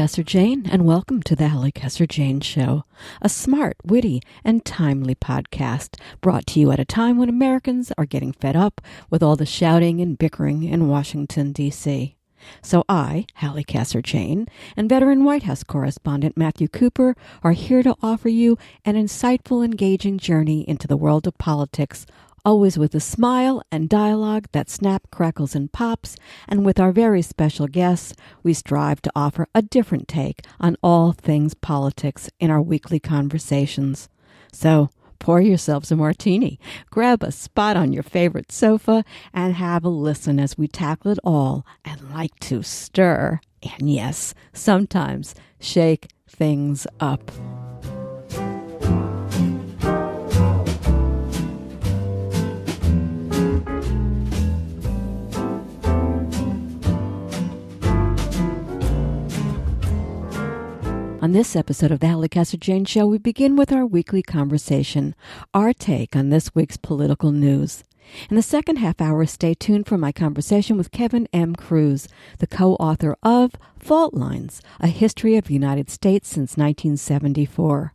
Casser-Jayne, and welcome to the Casser-Jayne Show, a smart, witty, and timely podcast brought to you at a time when Americans are getting fed up with all the shouting and bickering in Washington, D.C. So I, Casser-Jayne, and veteran White House correspondent Matthew Cooper are here to offer you an insightful, engaging journey into the world of politics, always with a smile and dialogue that snap, crackles, and pops. And with our very special guests, we strive to offer a different take on all things politics in our weekly conversations. So pour yourselves a martini, grab a spot on your favorite sofa, and have a listen as we tackle it all and like to stir, and yes, sometimes shake things up. On this episode of the Casser-Jayne Show, we begin with our weekly conversation, our take on this week's political news. In the second half hour, stay tuned for my conversation with Kevin M. Cruz, the co-author of Fault Lines, A History of the United States Since 1974.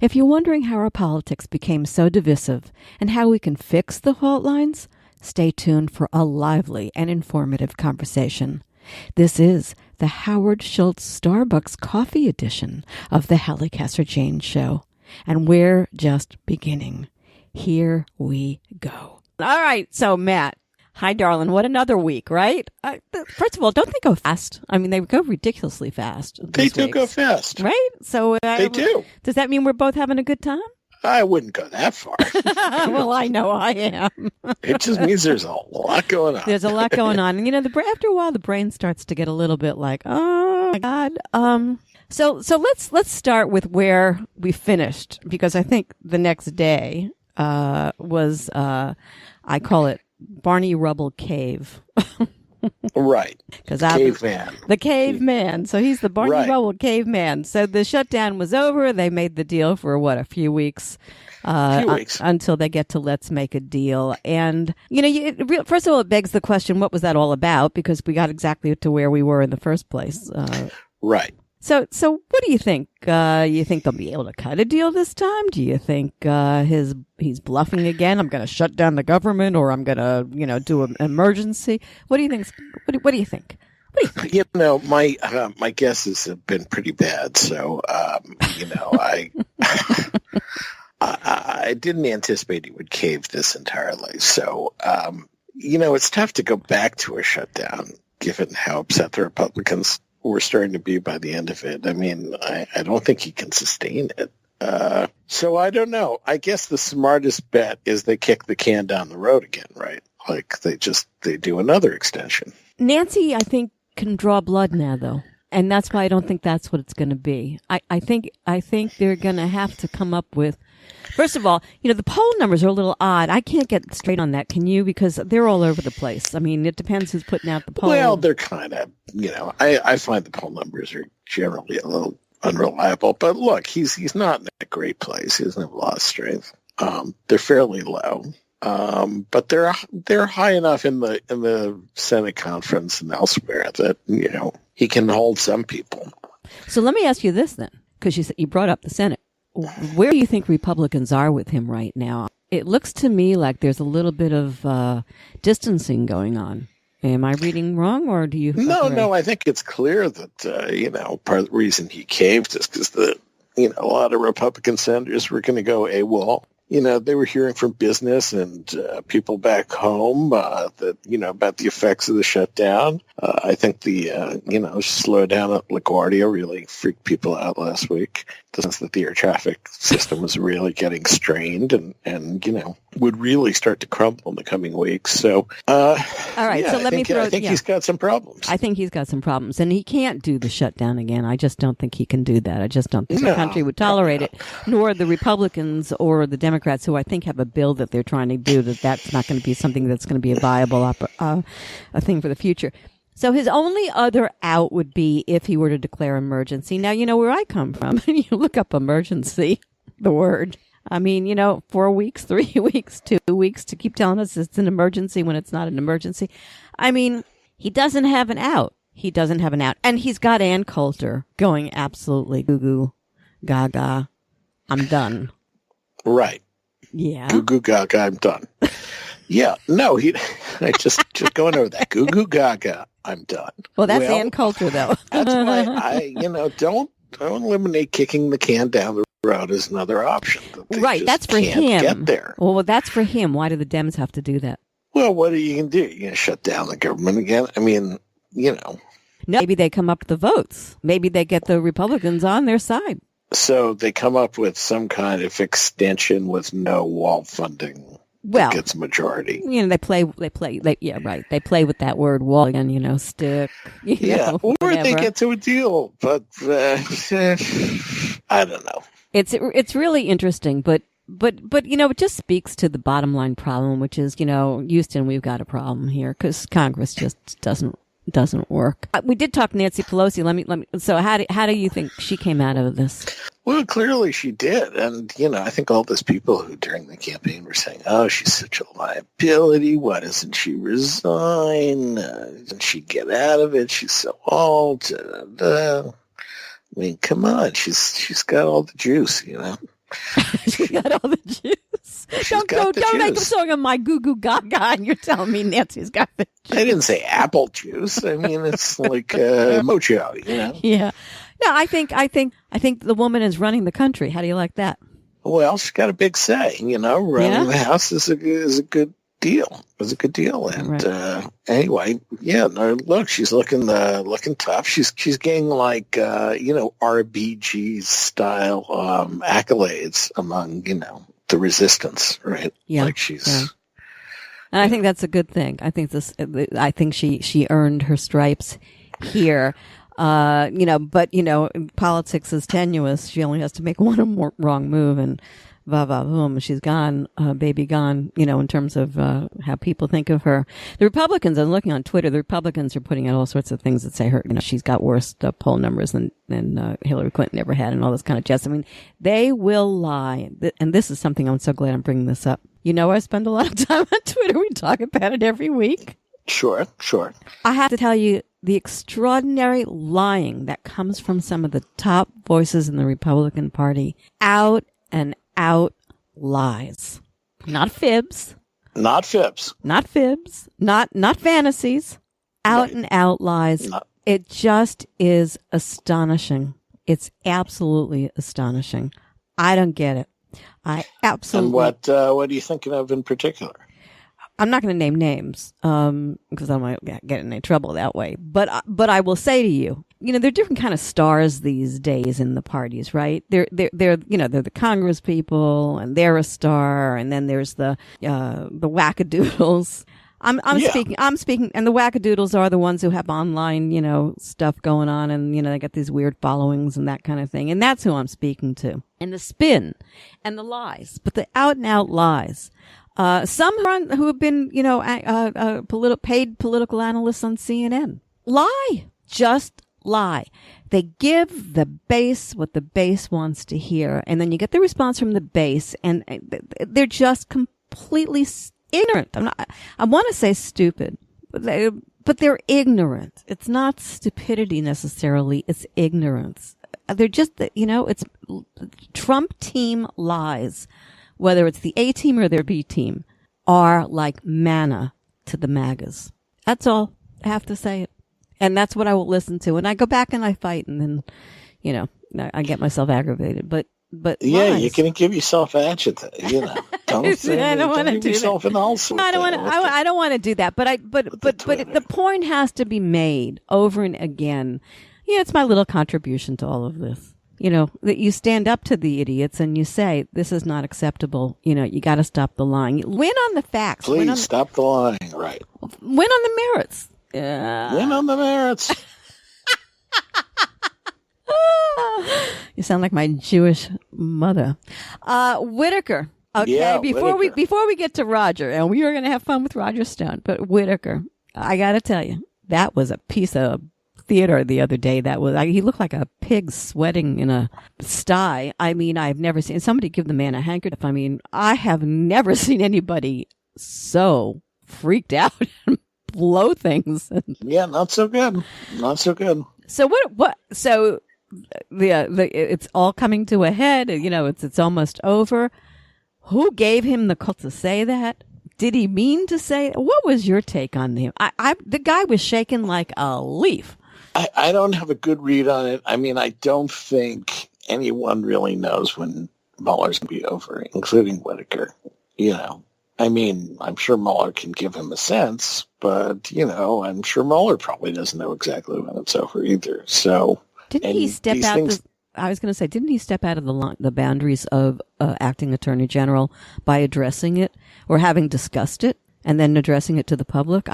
If you're wondering how our politics became so divisive and how we can fix the fault lines, stay tuned for a lively and informative conversation. This is the Howard Schultz Starbucks Coffee edition of the Casser-Jayne Show. And we're just beginning. Here we go. All right. So, Matt. Hi, darling. What another week, right? First of all, don't they go fast? I mean, they go ridiculously fast. They do go fast. Right? So they do. Does that mean we're both having a good time? I wouldn't go that far. Well, I know I am. It just means there's a lot going on. There's a lot going on. And, after a while, the brain starts to get a little bit like, oh, my God. So let's start with where we finished, because I think the next day was, I call it Barney Rubble Cave. Right. Caveman. The caveman. So he's the Barney Rubble caveman. So the shutdown was over. They made the deal for a few weeks. Until they get to let's make a deal. And, first of all, it begs the question, what was that all about? Because we got exactly to where we were in the first place. Right. So what do you think? You think they'll be able to cut a deal this time? Do you think he's bluffing again? I'm going to shut down the government, or I'm going to do an emergency. What do you think? What do you think? My guesses have been pretty bad. So I didn't anticipate he would cave this entirely. So it's tough to go back to a shutdown given how upset the Republicans were starting to be by the end of it. I mean, I don't think he can sustain it. So I don't know. I guess the smartest bet is they kick the can down the road again, right? Like they do another extension. Nancy, I think, can draw blood now, though. And that's why I don't think that's what it's going to be. I think they're going to have to come up with, first of all, the poll numbers are a little odd. I can't get straight on that. Can you? Because they're all over the place. I mean, it depends who's putting out the poll. Well, they're kind of, I find the poll numbers are generally a little unreliable. But look, he's not in a great place. He doesn't have a lot of strength. They're fairly low. But they're high enough in the Senate conference and elsewhere that, he can hold some people. So let me ask you this then, because you brought up the Senate. Where do you think Republicans are with him right now? It looks to me like there's a little bit of distancing going on. Am I reading wrong, or do you? No. I think it's clear that part of the reason he caved is because a lot of Republican senators were going to go AWOL. They were hearing from business and people back home that, about the effects of the shutdown. I think the, slowdown at LaGuardia really freaked people out last week. The sense that the air traffic system was really getting strained and would really start to crumble in the coming weeks. So, all right. So I think he's got some problems. I think he's got some problems, and he can't do the shutdown again. I just don't think he can do that. I just don't think the country would tolerate it, nor the Republicans or the Democrats, who I think have a bill that they're trying to do that's not going to be something that's going to be a viable a thing for the future. So his only other out would be if he were to declare emergency. Now, where I come from, you look up emergency, the word. I mean, 4 weeks, 3 weeks, 2 weeks to keep telling us it's an emergency when it's not an emergency. I mean, he doesn't have an out. He doesn't have an out. And he's got Ann Coulter going absolutely goo-goo gaga. I'm done. Right. Yeah. Goo-goo gaga, I'm done. Yeah. No, I just going over that. Goo-goo gaga, I'm done. Well, that's Ann Coulter, though. That's why don't eliminate kicking the can down the road as another option. Right. That's for him. Get there. Well, that's for him. Why do the Dems have to do that? Well, what are you going to do? You're going to shut down the government again? I mean, No, maybe they come up with the votes. Maybe they get the Republicans on their side. So they come up with some kind of extension with no wall funding. Well, that gets majority. They play with that word wall again, stick. Or whatever. they get to a deal, but I don't know. It's really interesting, but it just speaks to the bottom line problem, which is, Houston, we've got a problem here because Congress just doesn't work. We did talk Nancy Pelosi. Let me. So how do you think she came out of this? Well, clearly she did. And, I think all those people who during the campaign were saying, oh, she's such a liability. Why doesn't she resign? Doesn't she get out of it? She's so old. I mean, come on. She's got all the juice, She got all the juice. Don't make a song of my goo goo gaga and you're telling me Nancy's got the juice. I didn't say apple juice. I mean, it's like mojo, Yeah. No, I think the woman is running the country. How do you like that? Well, she's got a big say. Running the house is a good deal. It's a good deal. And right. Anyway, look, she's looking tough. She's getting like RBG style accolades among the resistance, right? Yeah. Like she's. Yeah. And I think that's a good thing. I think she earned her stripes here. But politics is tenuous. She only has to make one more wrong move and boom, she's gone, baby gone, in terms of how people think of her. The Republicans, I'm looking on Twitter, the Republicans are putting out all sorts of things that say her, she's got worse poll numbers than Hillary Clinton ever had and all this kind of jazz. I mean, they will lie. And this is something I'm so glad I'm bringing this up. I spend a lot of time on Twitter. We talk about it every week. Sure. I have to tell you, the extraordinary lying that comes from some of the top voices in the Republican Party, out and out lies. Not fibs. Not fantasies. Out and out lies. It just is astonishing. It's absolutely astonishing. I don't get it. I absolutely. And what are you thinking of in particular? I'm not going to name names because I might get in any trouble that way. But I will say to you, there are different kind of stars these days in the parties, right? They're the Congress people, and they're a star, and then there's the wackadoodles. I'm speaking, and the wackadoodles are the ones who have online, stuff going on, and they get these weird followings and that kind of thing, and that's who I'm speaking to. And the spin, and the lies, but the out and out lies. Some who have been, paid political analysts on CNN. Lie. Just lie. They give the base what the base wants to hear, and then you get the response from the base, and they're just completely ignorant. I want to say stupid, but they're ignorant. It's not stupidity necessarily. It's ignorance. They're just, it's Trump team lies. Whether it's the A team or their B team, are like manna to the MAGAs. That's all. I have to say it. And that's what I will listen to. And I go back and I fight, and then, I get myself aggravated. But yeah, lies. you're going to give yourself agitated. Don't say I don't want to give do yourself that. an ulcer. I don't want to do that. But the point has to be made over and again. It's my little contribution to all of this. That you stand up to the idiots and you say, this is not acceptable. You got to stop the lying. Win on the facts. Please stop the lying. Right. Win on the merits. Win on the merits. You sound like my Jewish mother. Whitaker. Okay. Yeah, before Whitaker. we get to Roger, and we are going to have fun with Roger Stone, but Whitaker, I got to tell you, that was a piece of theater the other day. He looked like a pig sweating in a sty. I mean, I've never seen somebody give the man a handkerchief. I mean, I have never seen anybody so freaked out and blow things. Yeah, not so good. Not so good. So so it's all coming to a head. It's almost over. Who gave him the call to say that? Did he mean to say? What was your take on him? The guy was shaking like a leaf. I don't have a good read on it. I mean, I don't think anyone really knows when Mueller's going to be over, including Whitaker. I mean, I'm sure Mueller can give him a sense, but, I'm sure Mueller probably doesn't know exactly when it's over either. So, didn't he step out? I was going to say, didn't he step out of the boundaries of acting attorney general by addressing it or having discussed it and then addressing it to the public?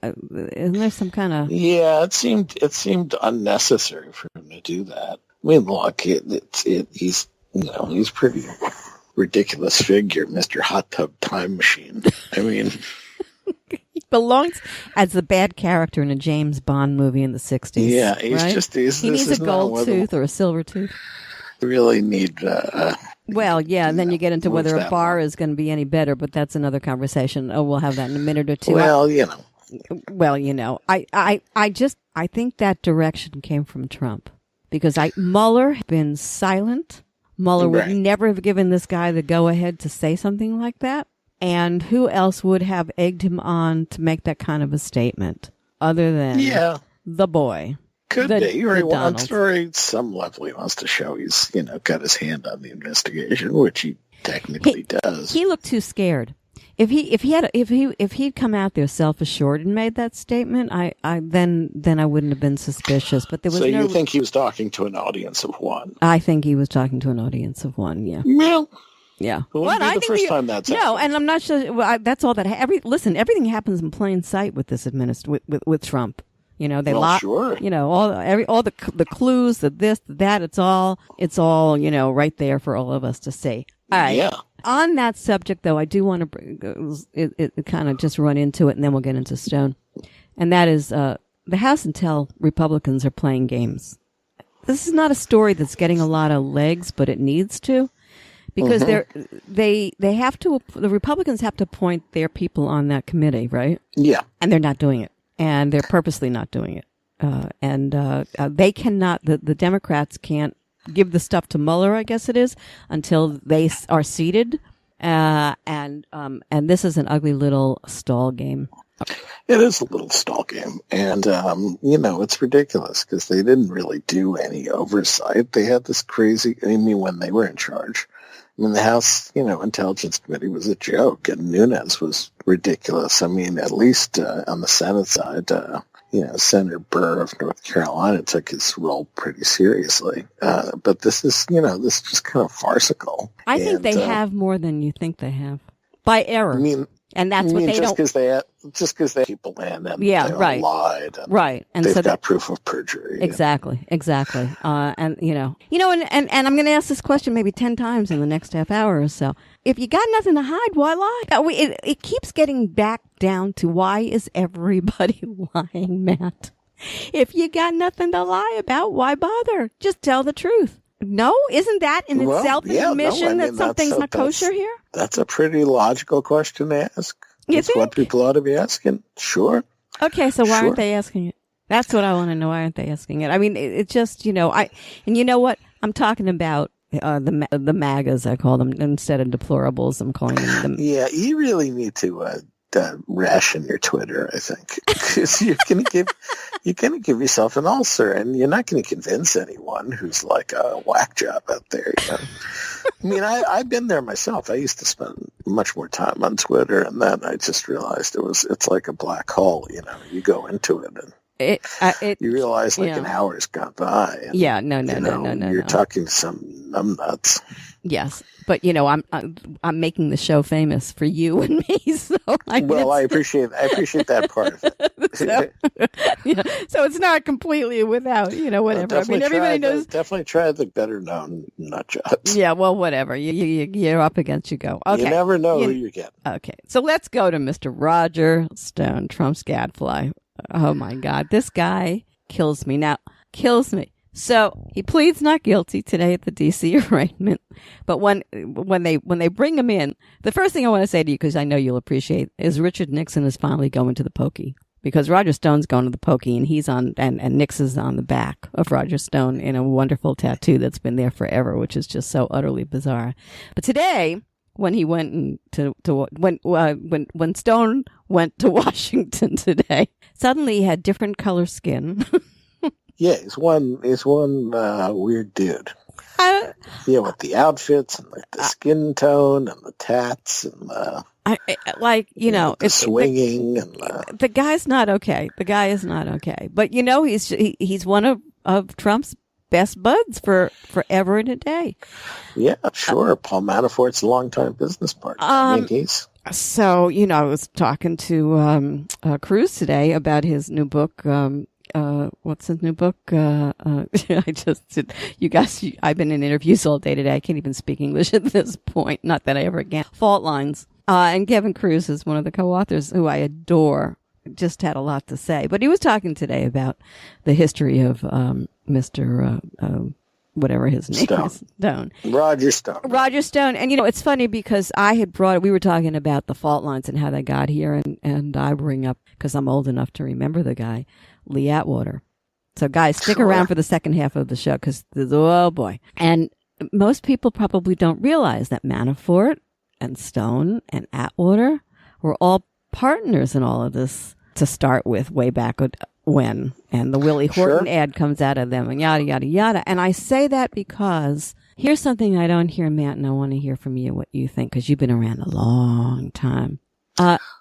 Isn't there some kind of? Yeah, it seemed unnecessary for him to do that. I mean, look, he's pretty ridiculous figure, Mr. Hot Tub Time Machine. I mean, he belongs as the bad character in a James Bond movie in the 60s. Yeah, he's right? He needs a gold tooth or a silver tooth. Really need. Well, yeah, and then you get into whether a bar is going to be any better, but that's another conversation. Oh, we'll have that in a minute or two. Well, I think that direction came from Trump because Mueller had been silent. Mueller would never have given this guy the go-ahead to say something like that. And who else would have egged him on to make that kind of a statement other than the boy? Could be. Or he wants, or at some level he wants to show he's, got his hand on the investigation, which he technically does. He looked too scared. If he'd come out there self-assured and made that statement, then I wouldn't have been suspicious. But there was you think he was talking to an audience of one? I think he was talking to an audience of one. Yeah. Well, yeah. It wouldn't be the first time that's happened. No, and I'm not sure. Well, that's all that. Everything happens in plain sight with this with Trump. They lie. Sure. All the clues, the this, the that. It's all right there for all of us to see. All right. Yeah. On that subject, though, I do want to bring it kind of just run into it, and then we'll get into Stone. And that is the House Intel Republicans are playing games. This is not a story that's getting a lot of legs, but it needs to, because they have to. The Republicans have to appoint their people on that committee, right? Yeah, and they're not doing it, and they're purposely not doing it. They cannot. The Democrats can't give the stuff to Mueller, I guess it is, until they are seated. And this is an ugly little stall game. It is a little stall game. And, it's ridiculous because they didn't really do any oversight. They had this crazy, when they were in charge. The House, Intelligence Committee was a joke, and Nunes was ridiculous. At least on the Senate side, Senator Burr of North Carolina took his role pretty seriously. But this is just kind of farcical. I think they have more than you think they have. By error. And that's what they just don't... Just because they people and them, yeah, they right. lied. Right. And they've got proof of perjury. Exactly. And I'm going to ask this question maybe 10 times in the next half hour or so. If you got nothing to hide, why lie? It keeps getting back down to why is everybody lying, Matt? If you got nothing to lie about, why bother? Just tell the truth. No? Isn't that in itself an admission that something's not kosher here? That's a pretty logical question to ask. That's what people ought to be asking. Sure. Okay, so why aren't they asking it? That's what I want to know. Why aren't they asking it? It's just, and you know what? I'm talking about the MAGAs, I call them, instead of deplorables. I'm calling them. Yeah, you really need to ration your Twitter, I think, because you're going to give yourself an ulcer, and you're not going to convince anyone who's like a whack job out there. I've been there myself. I used to spend much more time on Twitter, and then I just realized it's like a black hole. You go into it and you realize an hour's gone by. And, no. You're talking to some numbnuts. Yes, but I'm making the show famous for you and me. So I appreciate that part of it. So it's not completely without whatever. Everybody knows. Definitely try the better known nut jobs. Yeah, well, whatever. You're up against, you go. Okay, you never know who you get. Okay, so let's go to Mr. Roger Stone, Trump's gadfly. Oh my God, this guy kills me now. Kills me. So he pleads not guilty today at the D.C. arraignment. But when they bring him in, the first thing I want to say to you, because I know you'll appreciate, is Richard Nixon is finally going to the pokey. because Roger Stone's going to the pokey, and he's on, and Nixon's on the back of Roger Stone in a wonderful tattoo that's been there forever, which is just so utterly bizarre. But today, when he went when Stone went to Washington today, suddenly he had different color skin. Yeah, he's one weird dude. With the outfits and the skin tone and the tats and the swinging and the guy's not okay. The guy is not okay. But he's one of Trump's best buds for forever and a day. Yeah, sure. Paul Manafort's a longtime business partner. So, I was talking to Cruz today about his new book. What's his new book? I've been in interviews all day today. I can't even speak English at this point. Not that I ever can. Fault Lines. And Kevin Cruz is one of the co-authors who I adore. Just had a lot to say. But he was talking today about the history of Mr. Whatever his name is. Stone. Roger Stone. Roger Stone. And, it's funny because we were talking about the fault lines and how they got here. And I bring up, because I'm old enough to remember the guy, Lee Atwater. So guys, stick around for the second half of the show because, oh boy. And most people probably don't realize that Manafort and Stone and Atwater were all partners in all of this to start with way back when. And the Willie Horton ad comes out of them and yada, yada, yada. And I say that because here's something I don't hear, Matt, and I want to hear from you what you think because you've been around a long time.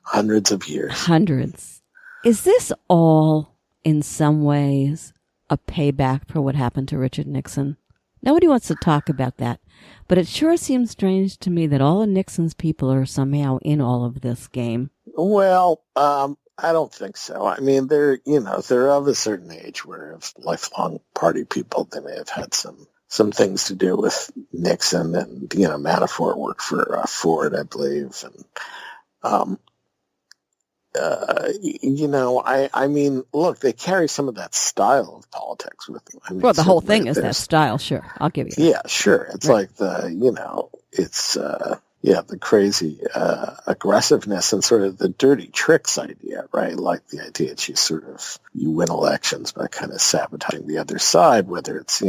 Hundreds of years. Hundreds. Is this all in some ways a payback for what happened to Richard Nixon? Nobody wants to talk about that, but it sure seems strange to me that all of Nixon's people are somehow in all of this game. Well, I don't think so. I mean, they're of a certain age where if lifelong party people, they may have had some things to do with Nixon, and Manafort worked for Ford, I believe, and I mean, look, they carry some of that style of politics with them. I mean, the whole thing is that style, sure. I'll give you that. Yeah, sure. It's like the crazy aggressiveness and sort of the dirty tricks idea, right? Like the idea that you win elections by kind of sabotaging the other side, whether it's,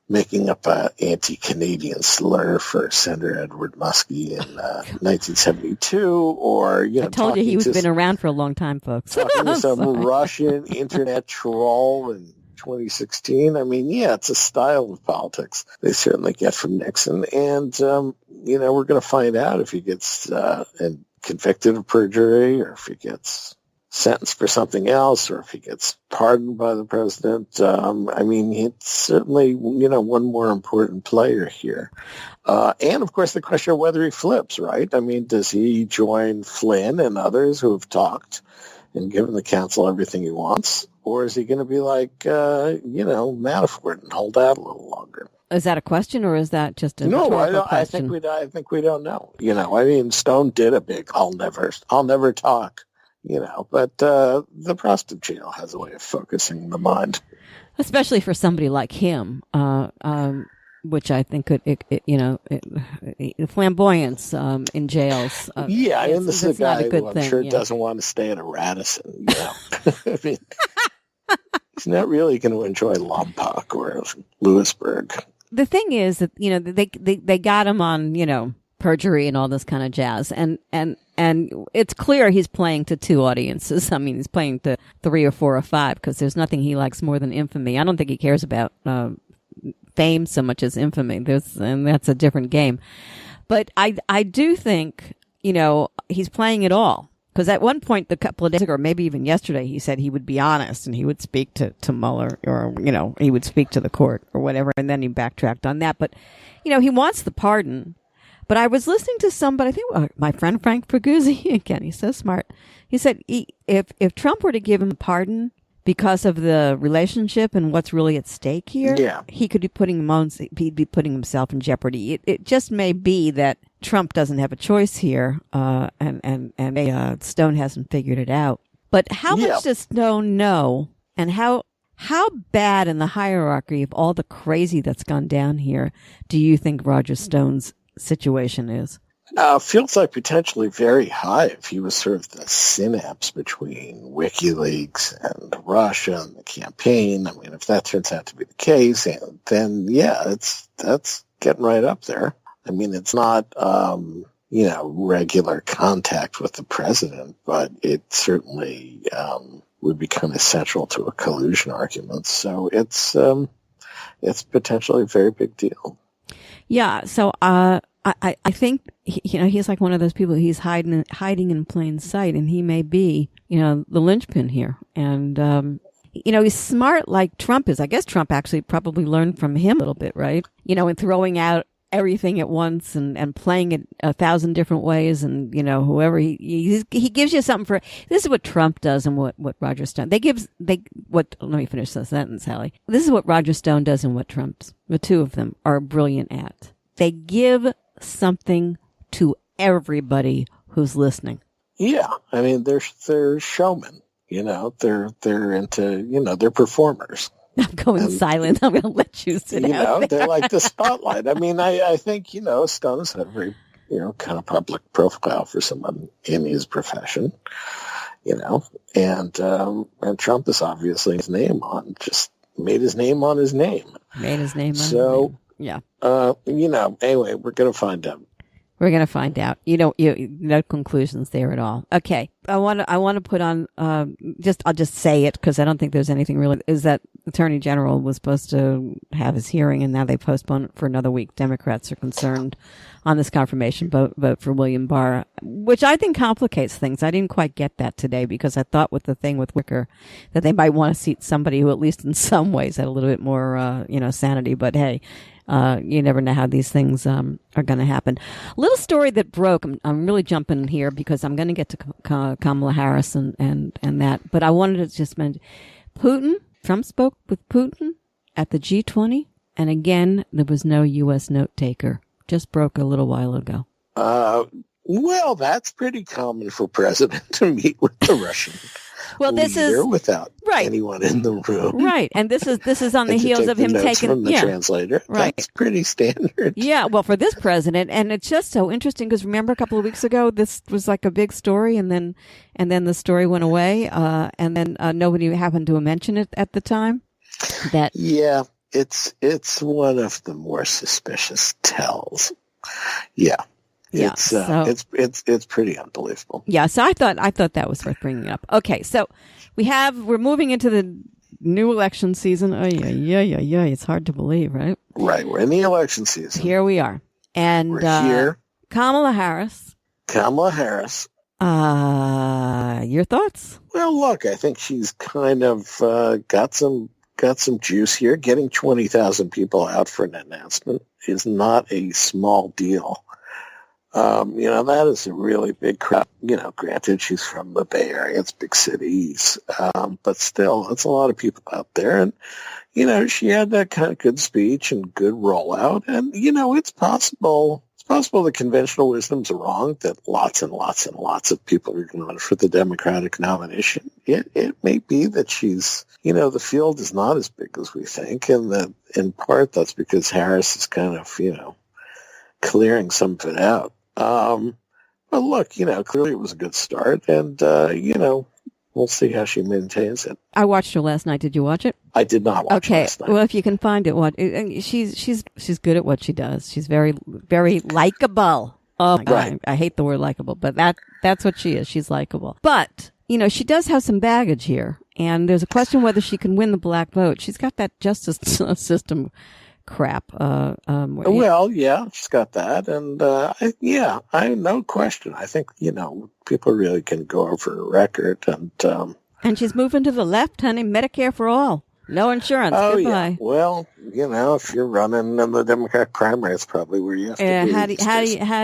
making up an anti-Canadian slur for Senator Edward Muskie in 1972, or I told you he's been around for a long time, folks. Talking to some Russian internet troll in 2016. I mean, yeah, it's a style of politics they certainly get from Nixon, and we're going to find out if he gets convicted of perjury, or if he gets sentenced for something else, or if he gets pardoned by the president. I mean, it's certainly, one more important player here. And, of course, the question of whether he flips, right? I mean, does he join Flynn and others who have talked and given the council everything he wants? Or is he going to be like, Manafort and hold out a little longer? Is that a question, or is that just a rhetorical question? I think we don't know. I mean, Stone did a big, I'll never talk. But the prostate jail has a way of focusing the mind, especially for somebody like him, which I think flamboyance in jails. This is a guy who I'm sure doesn't want to stay at a Radisson. I mean, he's not really going to enjoy Lompoc or Lewisburg. The thing is that they got him on perjury and all this kind of jazz, and it's clear he's playing to two audiences. I mean, he's playing to 3 or 4 or 5 because there's nothing he likes more than infamy. I don't think he cares about fame so much as infamy. And that's a different game. But I do think he's playing it all, because at one point, a couple of days ago, or maybe even yesterday, he said he would be honest and he would speak to Mueller, or he would speak to the court or whatever, and then he backtracked on that. But he wants the pardon. But I was listening to somebody, I think my friend Frank Fraguzzi, again, he's so smart. He said if Trump were to give him a pardon because of the relationship and what's really at stake here, he could be he'd be putting himself in jeopardy. It just may be that Trump doesn't have a choice here, and Stone hasn't figured it out. But how much does Stone know, and how bad in the hierarchy of all the crazy that's gone down here do you think Roger Stone's situation is? Feels like potentially very high if he was sort of the synapse between WikiLeaks and Russia and the campaign. I mean, if that turns out to be the case, then yeah, that's getting right up there. I mean, it's not, regular contact with the president, but it certainly would be kind of central to a collusion argument. So it's potentially a very big deal. Yeah. So, I think, he's like one of those people, he's hiding in plain sight, and he may be, the linchpin here. And, he's smart like Trump is. I guess Trump actually probably learned from him a little bit, right? In throwing out everything at once and playing it 1,000 different ways. And, whoever he gives you something for, this is what Trump does and what Roger Stone, let me finish the sentence, Hallie. This is what Roger Stone does and what the two of them are brilliant at. They give something to everybody who's listening. Yeah. I mean, they're showmen, they're into, they're performers. I'm going silent. I'm going to let you sit down. They're like the spotlight. I mean, I think, Stone's had a very, kind of public profile for someone in his profession, and Trump is obviously made his name on his name. Made his name on his name. Yeah. Anyway, we're going to find out. We're going to find out. No conclusions there at all. Okay. I want to put on, I'll just say it because I don't think there's anything really, is that Attorney General was supposed to have his hearing and now they postponed it for another week. Democrats are concerned on this confirmation vote for William Barr, which I think complicates things. I didn't quite get that today because I thought with the thing with Wicker that they might want to seat somebody who at least in some ways had a little bit more, sanity. But hey, you never know how these things are going to happen. A little story that broke. I'm really jumping here because I'm going to get to Kamala Harris and that. But I wanted to just mention Trump spoke with Putin at the G20. And again, there was no U.S. note taker. Just broke a little while ago. Well, that's pretty common for president to meet with the Russian leader without anyone in the room. Right. And this is on the heels of him taking from the translator. Right. That's pretty standard. Yeah. Well, for this president, and it's just so interesting because remember a couple of weeks ago, this was like a big story, and then the story went away, and then nobody happened to mention it at the time. Yeah. It's one of the more suspicious tells. Yeah. Yeah, it's pretty unbelievable. Yeah, so I thought that was worth bringing up. Okay, so we're moving into the new election season. Oh yeah. It's hard to believe, right? Right, we're in the election season. Here we are, and we're here. Kamala Harris. Your thoughts? Well, look, I think she's kind of got some juice here. Getting 20,000 people out for an announcement is not a small deal. That is a really big crowd. Granted, she's from the Bay Area. It's big cities. But still, it's a lot of people out there. And, she had that kind of good speech and good rollout. And, it's possible the conventional wisdom's wrong that lots and lots and lots of people are going to run for the Democratic nomination. It may be that she's, the field is not as big as we think. And that in part that's because Harris is kind of, clearing some of it out. But look, clearly it was a good start, and we'll see how she maintains it. I watched her last night. Did you watch it? I did not watch it last night. Well, if you can find it, watch it. She's good at what she does. She's very, very likable. Oh my God, right. I hate the word likable, but that's what she is. She's likable. But, she does have some baggage here, and there's a question whether she can win the black vote. She's got that justice system crap. Well, yeah, she's got that. And, I no question. I think, people really can go over her record. And she's moving to the left, honey. Medicare for all. No insurance. Oh, Goodbye. Yeah. Well, if you're running in the Democratic primary, it's probably where you have to be. How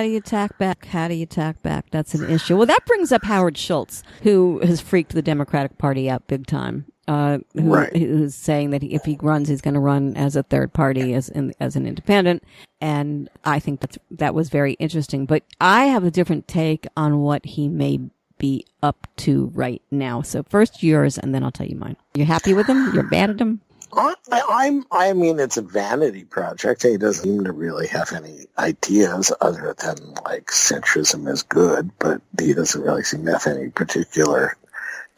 do you tack back? How do you tack back? That's an issue. Well, that brings up Howard Schultz, who has freaked the Democratic Party out big time. Who's saying that if he runs, he's going to run as a third party, as an independent. And I think that was very interesting. But I have a different take on what he may be up to right now. So first yours, and then I'll tell you mine. You happy with him? You're mad at him? I mean, it's a vanity project. He doesn't seem to really have any ideas other than, like, centrism is good, but he doesn't really seem to have any particular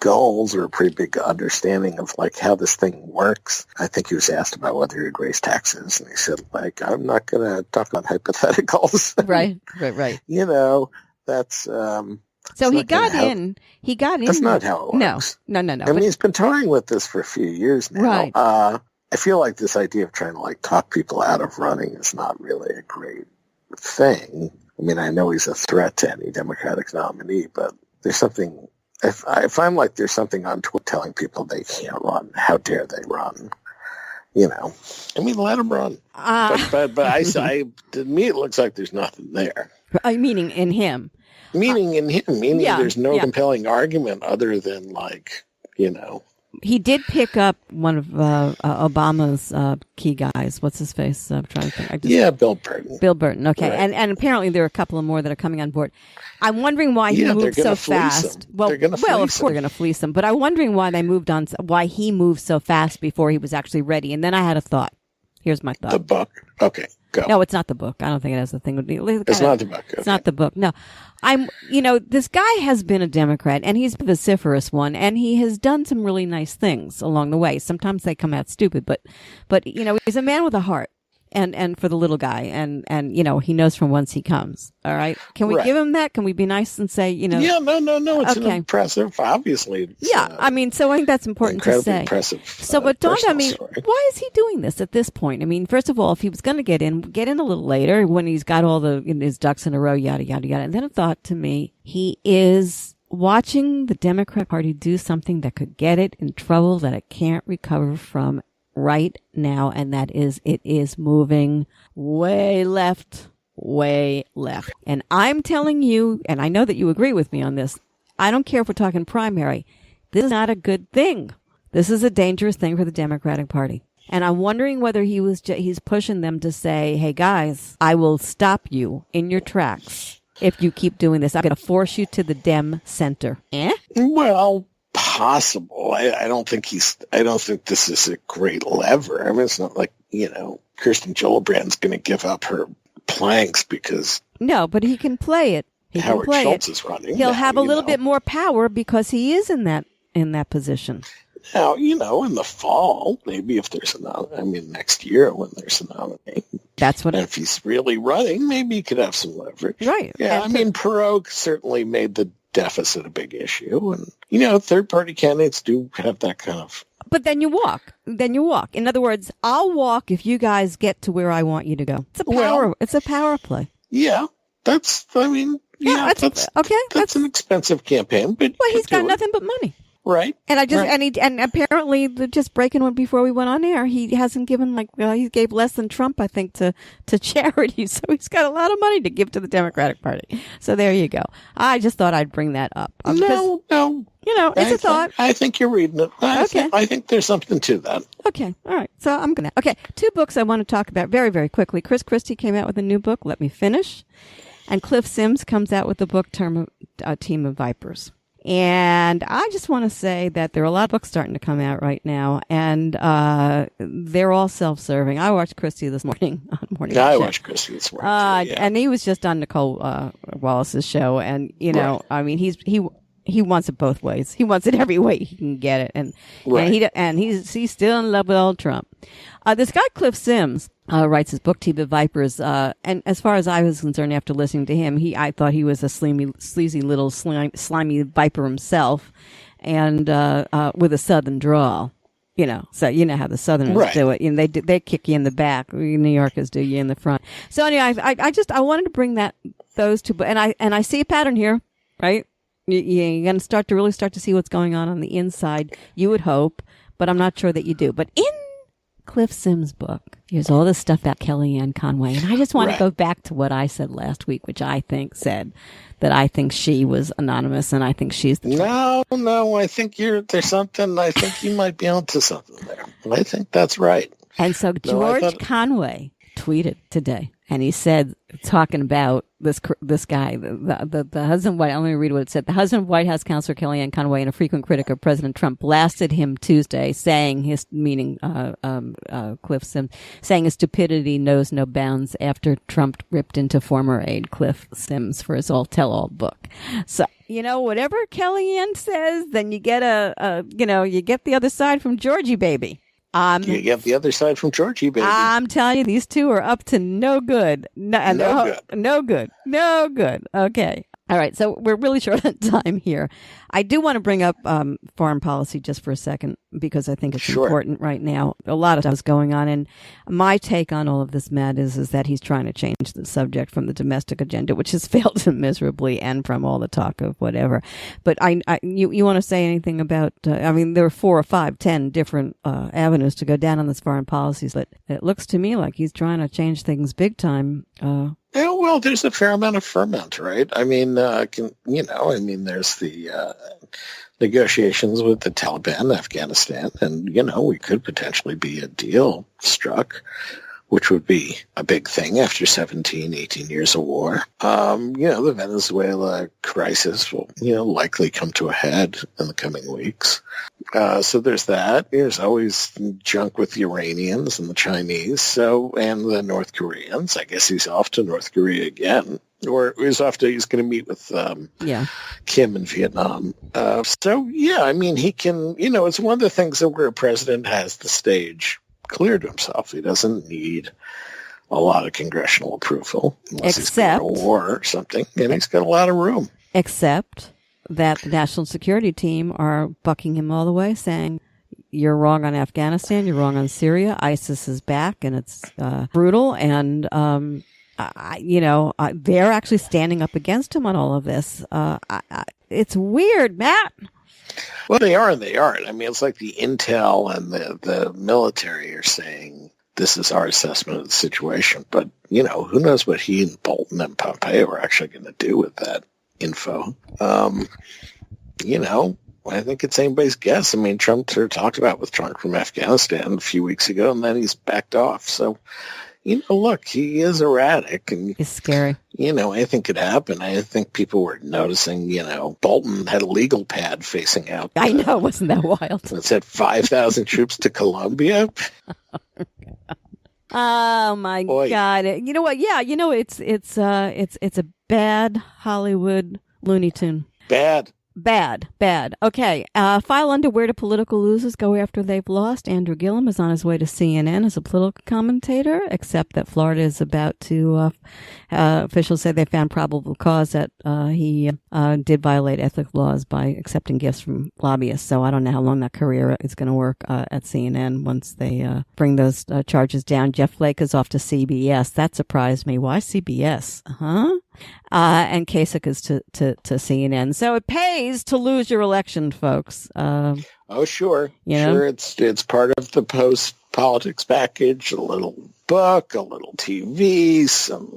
goals or a pretty big understanding of, like, how this thing works. I think he was asked about whether he'd raise taxes, and he said, like, I'm not going to talk about hypotheticals. Right. You know, that's... So he got in. That's not how it works. No. I mean, he's been toying with this for a few years now. Right. I feel like this idea of trying to, like, talk people out of running is not really a great thing. I mean, I know he's a threat to any Democratic nominee, but there's something... If I'm like, there's something on Twitter telling people they can't run, how dare they run? You know, I mean, let them run. But to me, it looks like there's nothing there. Meaning in him. Meaning there's no compelling argument other than, like, you know. He did pick up one of Obama's key guys. What's his face? I'm trying to think. Bill Burton. Bill Burton. Okay, right. And apparently there are a couple of more that are coming on board. I'm wondering why he moved so fast. Well, of course they're going to fleece him. But I'm wondering why they moved on. Why he moved so fast before he was actually ready. And then I had a thought. Here's my thought. The book. Okay. Go. No, it's not the book. I don't think it has a thing with me. It's not the book. Okay. It's not the book. No. This guy has been a Democrat, and he's a vociferous one, and he has done some really nice things along the way. Sometimes they come out stupid, but he's a man with a heart, and for the little guy, and he knows from whence he comes. All right. Can we give him that? Can we be nice and say, Yeah, no. It's an impressive, obviously. I mean, so I think that's important to say. Impressive. So what dawned on me, why is he doing this at this point? I mean, first of all, if he was going to get in a little later when he's got all his ducks in a row, yada, yada, yada. And then it thought to me, he is watching the Democrat Party do something that could get it in trouble that it can't recover from right now, and that is, it is moving way left. And I'm telling you, and I know that you agree with me on this, I don't care if we're talking primary, this is not a good thing. This is a dangerous thing for the Democratic Party. And I'm wondering whether he's pushing them to say, hey guys, I will stop you in your tracks if you keep doing this. I'm going to force you to the Dem center. Well, possible. I don't think this is a great lever. I mean, it's not like, Kirsten Gillibrand's going to give up her planks because... No, but he can play it. Howard Schultz is running. He'll have a little bit more power because he is in that position. Now, in the fall, maybe if there's next year when there's a nominee. That's what... And if he's really running, maybe he could have some leverage. Right. Yeah, Perot certainly made the deficit a big issue, and third-party candidates do have that kind of... But then you walk. In other words, I'll walk if you guys get to where I want you to go. It's a power play. Yeah, that's okay. That's an expensive campaign, but he's got nothing but money. Right. And and apparently, just breaking one before we went on air, he hasn't given he gave less than Trump, I think, to charity. So he's got a lot of money to give to the Democratic Party. So there you go. I just thought I'd bring that up. No. It's a thought. I think you're reading it. I think there's something to that. Okay. All right. So I'm going to. Okay. 2 books I want to talk about very, very quickly. Chris Christie came out with a new book, Let Me Finish. And Cliff Sims comes out with the book, Team of Vipers. And I just want to say that there are a lot of books starting to come out right now, and they're all self-serving. I watched Christie this morning on Morning Show. I watched Christie this morning, too, and he was just on Nicole Wallace's show, and right. I mean, he wants it both ways. He wants it every way he can get it, and he's still in love with old Trump. This guy Cliff Sims writes his book Team of Vipers, and as far as I was concerned, after listening to him, I thought he was a sleazy little slimy viper himself, and with a Southern drawl. So how the Southerners do it. They kick you in the back. We New Yorkers do you in the front. So anyway, I wanted to bring those two, and I see a pattern here, right? You're going to really start to see what's going on the inside. You would hope, but I'm not sure that you do. But in Cliff Sims' book, here's all this stuff about Kellyanne Conway, and I just want to go back to what I said last week, which I think said that I think she was anonymous, and I think she's the No, I think there's something. I think you might be onto something there. I think that's right. And so George Conway tweeted today, and he said, talking about this guy, the husband, White. Let me read what it said. The husband of White House counselor Kellyanne Conway and a frequent critic of President Trump blasted him Tuesday, saying Cliff Sims, saying his stupidity knows no bounds after Trump ripped into former aide Cliff Sims for his all-tell-all book. So, whatever Kellyanne says, then you get you get the other side from Georgie, baby. You get the other side from Georgie, baby. I'm telling you, these two are up to no good. No good. Okay. All right. So we're really short on time here. I do want to bring up foreign policy just for a second because I think it's important right now. A lot of stuff is going on. And my take on all of this, Matt, is that he's trying to change the subject from the domestic agenda, which has failed him miserably, and from all the talk of whatever. But you want to say anything about, there are 4 or 5, 10 different avenues to go down on this foreign policies, but it looks to me like he's trying to change things big time. Yeah, well, there's a fair amount of ferment, right? There's the negotiations with the Taliban, Afghanistan, and, we could potentially be a deal struck, which would be a big thing after 17, 18 years of war. The Venezuela crisis will, likely come to a head in the coming weeks. So there's that. There's always junk with the Iranians and the Chinese, and the North Koreans. I guess he's off to North Korea again. Or he's going to meet with Kim in Vietnam. He can, it's one of the things that where a president has the stage clear to himself. He doesn't need a lot of congressional approval unless he's going to war or something, and he's got a lot of room. Except that the national security team are bucking him all the way, saying, you're wrong on Afghanistan, you're wrong on Syria, ISIS is back, and it's brutal, and they're actually standing up against him on all of this. It's weird, Matt. Well, they are and they aren't. It's like the intel and the military are saying this is our assessment of the situation. But, who knows what he and Bolton and Pompeo are actually going to do with that info. I think it's anybody's guess. Trump talked about withdrawing from Afghanistan a few weeks ago, and then he's backed off. So, look, he is erratic. And he's scary. Anything could happen. I think people were noticing, Bolton had a legal pad facing out. I know, wasn't that wild? It said 5,000 troops to Colombia. Oh my God! You know what? Yeah, it's a bad Hollywood Looney Tune. Bad. Okay. File under where do political losers go after they've lost. Andrew Gillum is on his way to CNN as a political commentator, except that Florida is about to, officials say they found probable cause that he did violate ethical laws by accepting gifts from lobbyists. So I don't know how long that career is going to work at CNN once they bring those charges down. Jeff Flake is off to CBS. That surprised me. Why CBS? And Kasich is to CNN. So it pays to lose your election, folks. Oh, sure. Sure, it's part of the post-politics package, a little book, a little TV, some,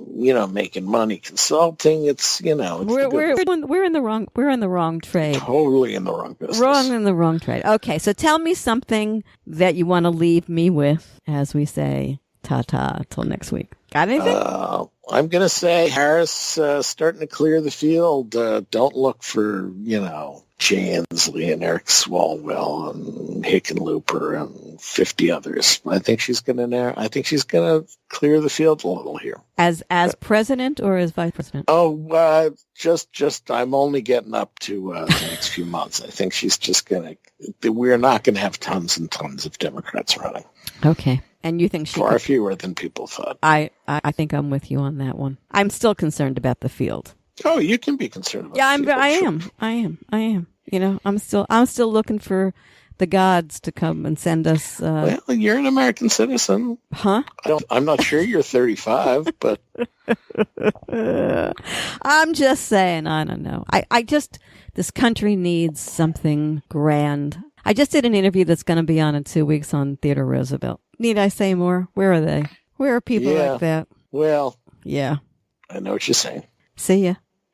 making money consulting. It's, we're in the wrong trade. Totally in the wrong business. In the wrong trade. Okay, so tell me something that you want to leave me with, as we say, ta-ta, till next week. Got anything? I'm going to say Harris starting to clear the field. Don't look for, Jay Inslee and Eric Swalwell and Hickenlooper and 50 others. I think she's going to clear the field a little here. As president or as vice president? Oh, just I'm only getting up to the next few months. I think she's just we're not going to have tons and tons of Democrats running. Okay. And you think far fewer than people thought. I think I'm with you on that one. I'm still concerned about the field. Oh, you can be concerned about. Yeah, I am. I'm still looking for the gods to come and send us. Well, you're an American citizen, huh? I'm not sure you're 35, but I'm just saying. I don't know. This country needs something grand. I just did an interview that's going to be on in 2 weeks on Theodore Roosevelt. Need I say more? Where are they? Where are people like that? Well, yeah. I know what you're saying. See ya.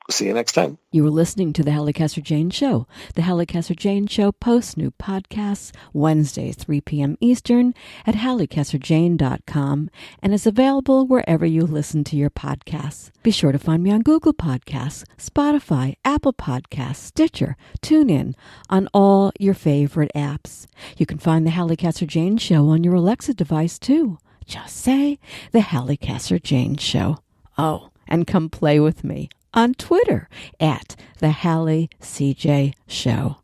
See you next time. You were listening to The Hallie Casser-Jayne Show. The Hallie Casser-Jayne Show posts new podcasts Wednesdays, 3 p.m. Eastern at HallieCasser-Jayne.com and is available wherever you listen to your podcasts. Be sure to find me on Google Podcasts, Spotify, Apple Podcasts, Stitcher, TuneIn, on all your favorite apps. You can find The Hallie Casser-Jayne Show on your Alexa device, too. Just say The Hallie Casser-Jayne Show. Oh, and come play with me on Twitter at The Hallie CJ Show.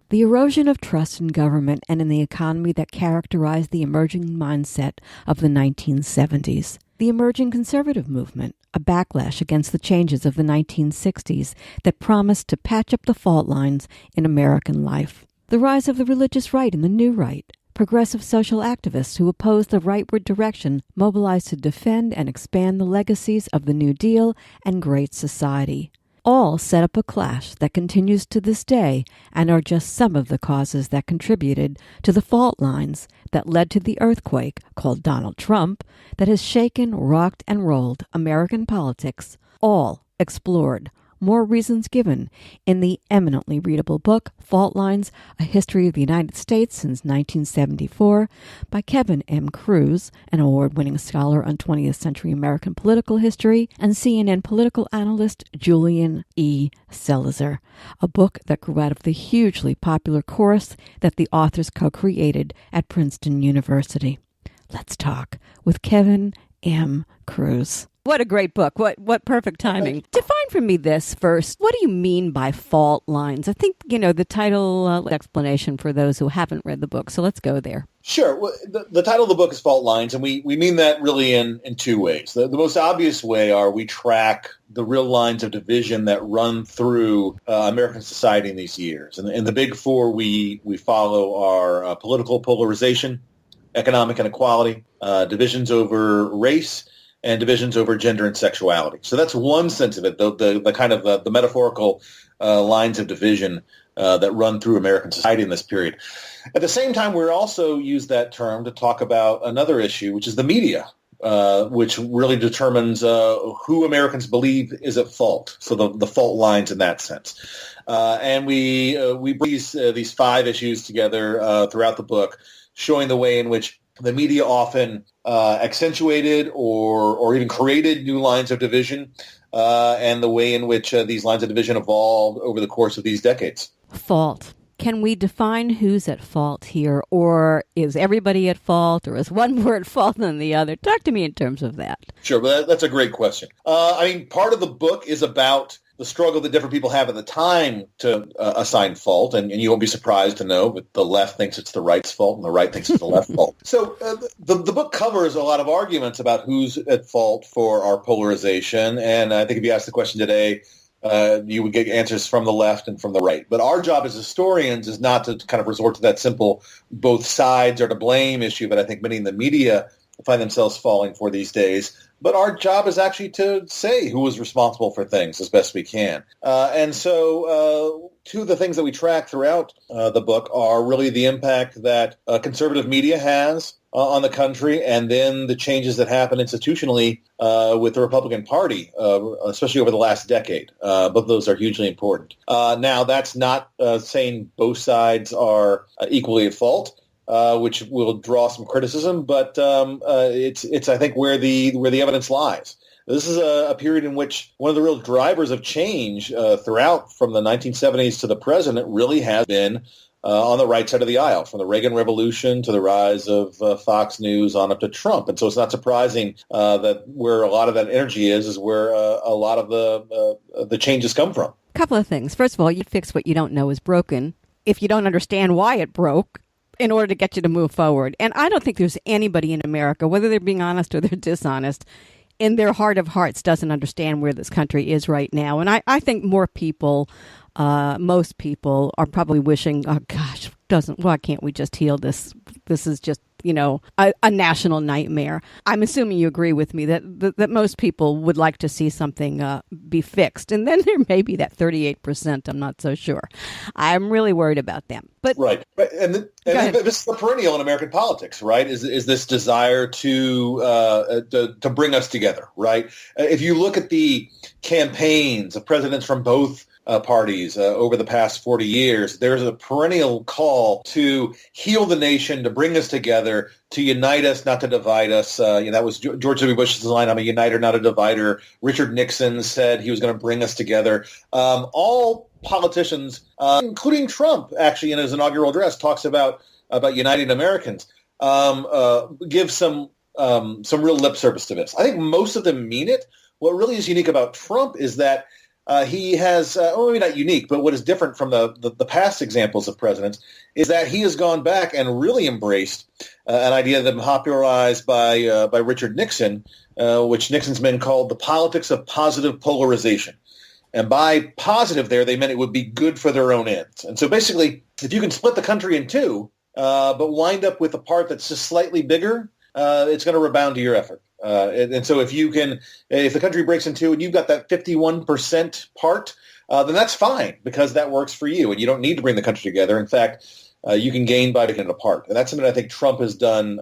The erosion of trust in government and in the economy that characterized the emerging mindset of the 1970s. The emerging conservative movement, a backlash against the changes of the 1960s that promised to patch up the fault lines in American life. The rise of the religious right and the new right. Progressive social activists who opposed the rightward direction mobilized to defend and expand the legacies of the New Deal and Great Society. All set up a clash that continues to this day and are just some of the causes that contributed to the fault lines that led to the earthquake called Donald Trump that has shaken, rocked, and rolled American politics, all explored. More reasons given in the eminently readable book, Fault Lines, A History of the United States Since 1974, by Kevin M. Cruz, an award-winning scholar on 20th century American political history, and CNN political analyst Julian E. Selzer, a book that grew out of the hugely popular course that the authors co-created at Princeton University. Let's talk with Kevin M. Cruz. What a great book. What perfect timing. Define for me this first. What do you mean by fault lines? I think, the title explanation for those who haven't read the book. So let's go there. Sure. Well, the title of the book is Fault Lines, and we mean that really in two ways. The most obvious way are we track the real lines of division that run through American society in these years. And the big four we follow are political polarization, economic inequality, divisions over race, and divisions over gender and sexuality. So that's one sense of it, the kind of the metaphorical lines of division that run through American society in this period. At the same time, we also use that term to talk about another issue, which is the media, which really determines who Americans believe is at fault. So the fault lines in that sense. And we bring these five issues together throughout the book, showing the way in which the media often accentuated or even created new lines of division, and the way in which these lines of division evolved over the course of these decades. Fault. Can we define who's at fault here, or is everybody at fault, or is one more at fault than the other? Talk to me in terms of that. Sure, but that's a great question. Part of the book is about the struggle that different people have at the time to assign fault, and you won't be surprised to know that the left thinks it's the right's fault and the right thinks it's the left's fault. So the book covers a lot of arguments about who's at fault for our polarization, and I think if you ask the question today, you would get answers from the left and from the right. But our job as historians is not to kind of resort to that simple both sides are to blame issue that I think many in the media find themselves falling for these days. But our job is actually to say who is responsible for things as best we can. And so two of the things that we track throughout the book are really the impact that conservative media has on the country, and then the changes that happen institutionally with the Republican Party, especially over the last decade. Both of those are hugely important. Now, that's not saying both sides are equally at fault. Which will draw some criticism, but it's I think where the evidence lies. This is a period in which one of the real drivers of change throughout, from the 1970s to the present, really has been on the right side of the aisle, from the Reagan Revolution to the rise of Fox News on up to Trump. And so it's not surprising that where a lot of that energy is where a lot of the changes come from. A couple of things. First of all, you fix what you don't know is broken. If you don't understand why it broke, in order to get you to move forward. And I don't think there's anybody in America, whether they're being honest or they're dishonest, in their heart of hearts doesn't understand where this country is right now. And I think more people, most people, are probably wishing, oh gosh, why can't we just heal this? This is just a national nightmare. I'm assuming you agree with me that most people would like to see something be fixed. And then there may be that 38%. I'm not so sure. I'm really worried about them. But right. And this is the perennial in American politics, right? Is this desire to bring us together, right? If you look at the campaigns of presidents from both parties over the past 40 years, there's a perennial call to heal the nation, to bring us together, to unite us, not to divide us. That was George W. Bush's line, "I'm a uniter, not a divider." Richard Nixon said he was going to bring us together. All politicians, including Trump, actually in his inaugural address, talks about uniting Americans. Give some real lip service to this. I think most of them mean it. What really is unique about Trump is that he has, maybe not unique, but what is different from the past examples of presidents is that he has gone back and really embraced an idea that was popularized by Richard Nixon, which Nixon's men called the politics of positive polarization. And by positive there, they meant it would be good for their own ends. And so basically, if you can split the country in two, but wind up with a part that's just slightly bigger, it's going to rebound to your effort. And so if the country breaks in two and you've got that 51% part, then that's fine because that works for you and you don't need to bring the country together. In fact, you can gain by taking it apart. And that's something I think Trump has done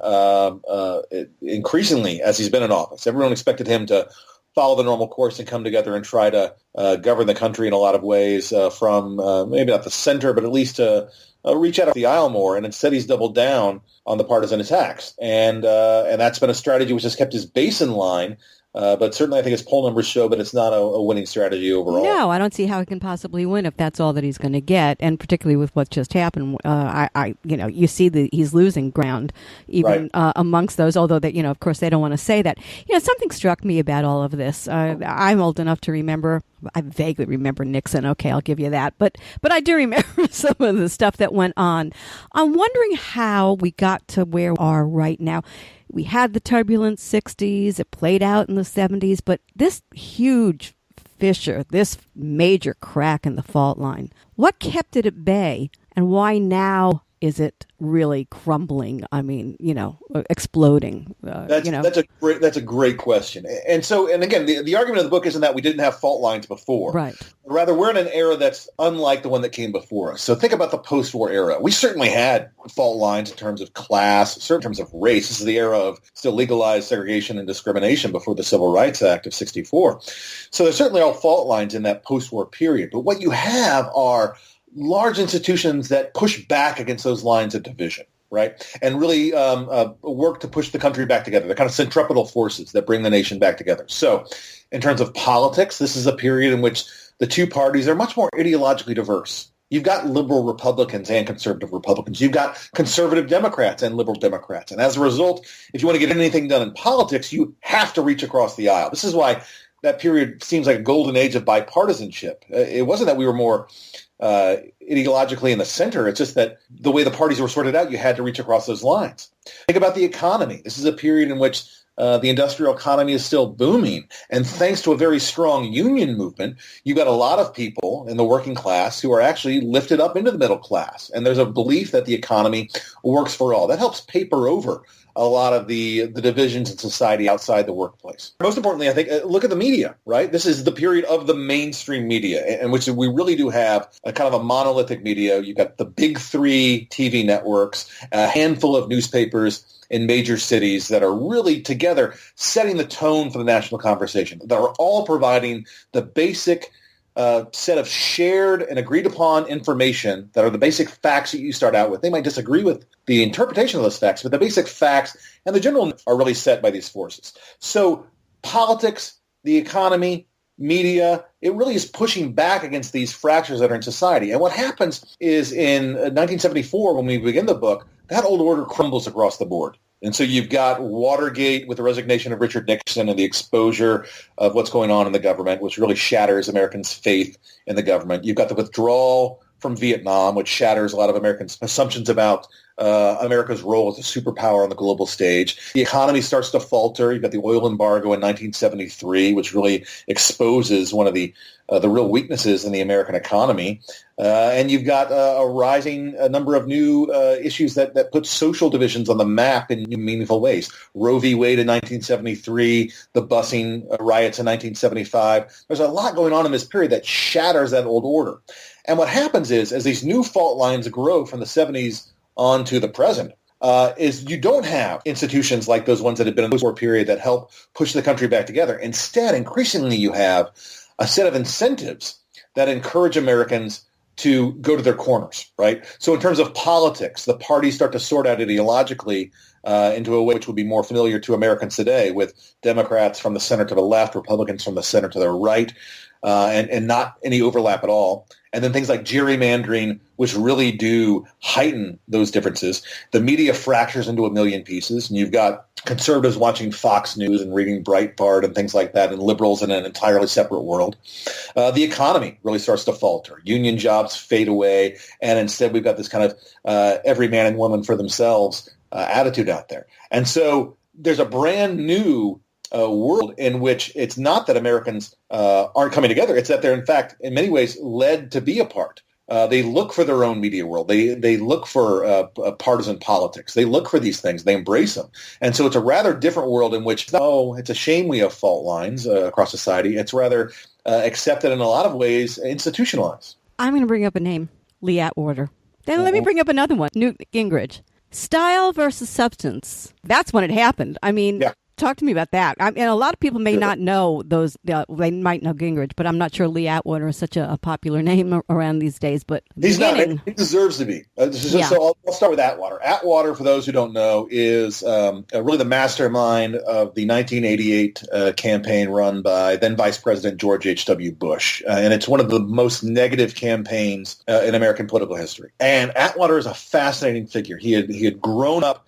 increasingly as he's been in office. Everyone expected him to follow the normal course and come together and try to govern the country in a lot of ways from maybe not the center, but at least to reach out the aisle more. And instead he's doubled down on the partisan attacks. And that's been a strategy which has kept his base in line. But certainly I think his poll numbers show that it's not a winning strategy overall. No, I don't see how he can possibly win if that's all that he's going to get. And particularly with what just happened, you see he's losing ground even amongst those, although that, of course they don't want to say that. Something struck me about all of this. I'm old enough to remember, I vaguely remember Nixon. Okay, I'll give you that. But I do remember some of the stuff that went on. I'm wondering how we got to where we are right now. We had the turbulent 60s. It played out in the 70s. But this huge fissure, this major crack in the fault line, what kept it at bay and why now is it really crumbling? I mean, exploding. That's a great question. And again, the argument of the book isn't that we didn't have fault lines before. Right. Rather, we're in an era that's unlike the one that came before us. So think about the post-war era. We certainly had fault lines in terms of class, certainly in terms of race. This is the era of still legalized segregation and discrimination before the Civil Rights Act of 1964. So there's certainly all fault lines in that post-war period. But what you have are large institutions that push back against those lines of division, right? And really work to push the country back together. They're kind of centripetal forces that bring the nation back together. So in terms of politics, this is a period in which the two parties are much more ideologically diverse. You've got liberal Republicans and conservative Republicans. You've got conservative Democrats and liberal Democrats. And as a result, if you want to get anything done in politics, you have to reach across the aisle. This is why that period seems like a golden age of bipartisanship. It wasn't that we were more ideologically in the center. It's just that the way the parties were sorted out, you had to reach across those lines. Think about the economy. This is a period in which the industrial economy is still booming. And thanks to a very strong union movement, you've got a lot of people in the working class who are actually lifted up into the middle class. And there's a belief that the economy works for all. That helps paper over a lot of the divisions in society outside the workplace. Most importantly, I think, look at the media, right? This is the period of the mainstream media in which we really do have a kind of a monolithic media. You've got the big three TV networks, a handful of newspapers in major cities that are really together setting the tone for the national conversation, that are all providing the basic set of shared and agreed upon information that are the basic facts that you start out with. They might disagree with the interpretation of those facts, but the basic facts and the general are really set by these forces. So politics, the economy, media, it really is pushing back against these fractures that are in society. And what happens is in 1974, when we begin the book, that old order crumbles across the board. And so you've got Watergate with the resignation of Richard Nixon and the exposure of what's going on in the government, which really shatters Americans' faith in the government. You've got the withdrawal from Vietnam, which shatters a lot of Americans' assumptions about America's role as a superpower on the global stage. The economy starts to falter. You've got the oil embargo in 1973, which really exposes one of the real weaknesses in the American economy. And you've got a rising number of new issues that put social divisions on the map in meaningful ways. Roe v. Wade in 1973, the busing riots in 1975. There's a lot going on in this period that shatters that old order. And what happens is, as these new fault lines grow from the 70s on to the present, is you don't have institutions like those ones that have been in the war period that help push the country back together. Instead, increasingly, you have a set of incentives that encourage Americans to go to their corners, right? So in terms of politics, the parties start to sort out ideologically into a way which would be more familiar to Americans today, with Democrats from the center to the left, Republicans from the center to the right, and not any overlap at all. And then things like gerrymandering, which really do heighten those differences. The media fractures into a million pieces, and you've got conservatives watching Fox News and reading Breitbart and things like that, and liberals in an entirely separate world. The economy really starts to falter. Union jobs fade away, and instead we've got this kind of every man and woman for themselves attitude out there. And so there's a brand new world in which it's not that Americans aren't coming together. It's that they're, in fact, in many ways, led to be apart. They look for their own media world. They look for partisan politics. They look for these things. They embrace them. And so it's a rather different world in which, it's a shame we have fault lines across society. It's rather accepted in a lot of ways, institutionalized. I'm going to bring up a name, Lee Atwater. Then let me bring up another one, Newt Gingrich. Style versus substance. That's when it happened. I mean, yeah. Talk to me about that. And a lot of people may not know those. They might know Gingrich, but I'm not sure Lee Atwater is such a popular name around these days. But he's not. He deserves to be. So I'll start with Atwater. Atwater, for those who don't know, is really the mastermind of the 1988 campaign run by then Vice President George H.W. Bush. And it's one of the most negative campaigns in American political history. And Atwater is a fascinating figure. He had grown up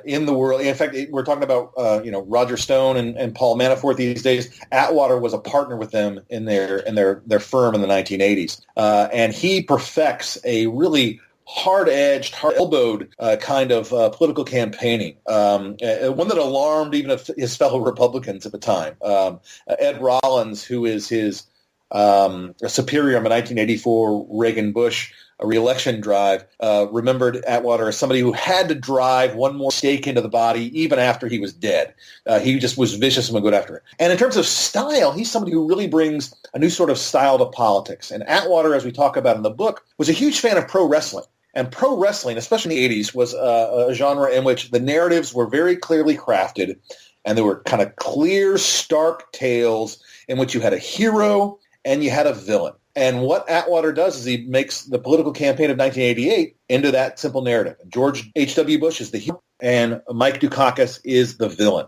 in the world. In fact, we're talking about Roger Stone and Paul Manafort these days. Atwater was a partner with them in their firm in the 1980s, and he perfects a really hard-edged, hard-elbowed kind of political campaigning, one that alarmed even his fellow Republicans at the time. Ed Rollins, who is his superior in the 1984 Reagan-Bush re-election drive, remembered Atwater as somebody who had to drive one more stake into the body even after he was dead. He just was vicious and would go after it. And in terms of style, he's somebody who really brings a new sort of style to politics. And Atwater, as we talk about in the book, was a huge fan of pro wrestling. And pro wrestling, especially in the 80s, was a genre in which the narratives were very clearly crafted, and there were kind of clear, stark tales in which you had a hero and you had a villain. And what Atwater does is he makes the political campaign of 1988 into that simple narrative. George H.W. Bush is the hero, and Mike Dukakis is the villain.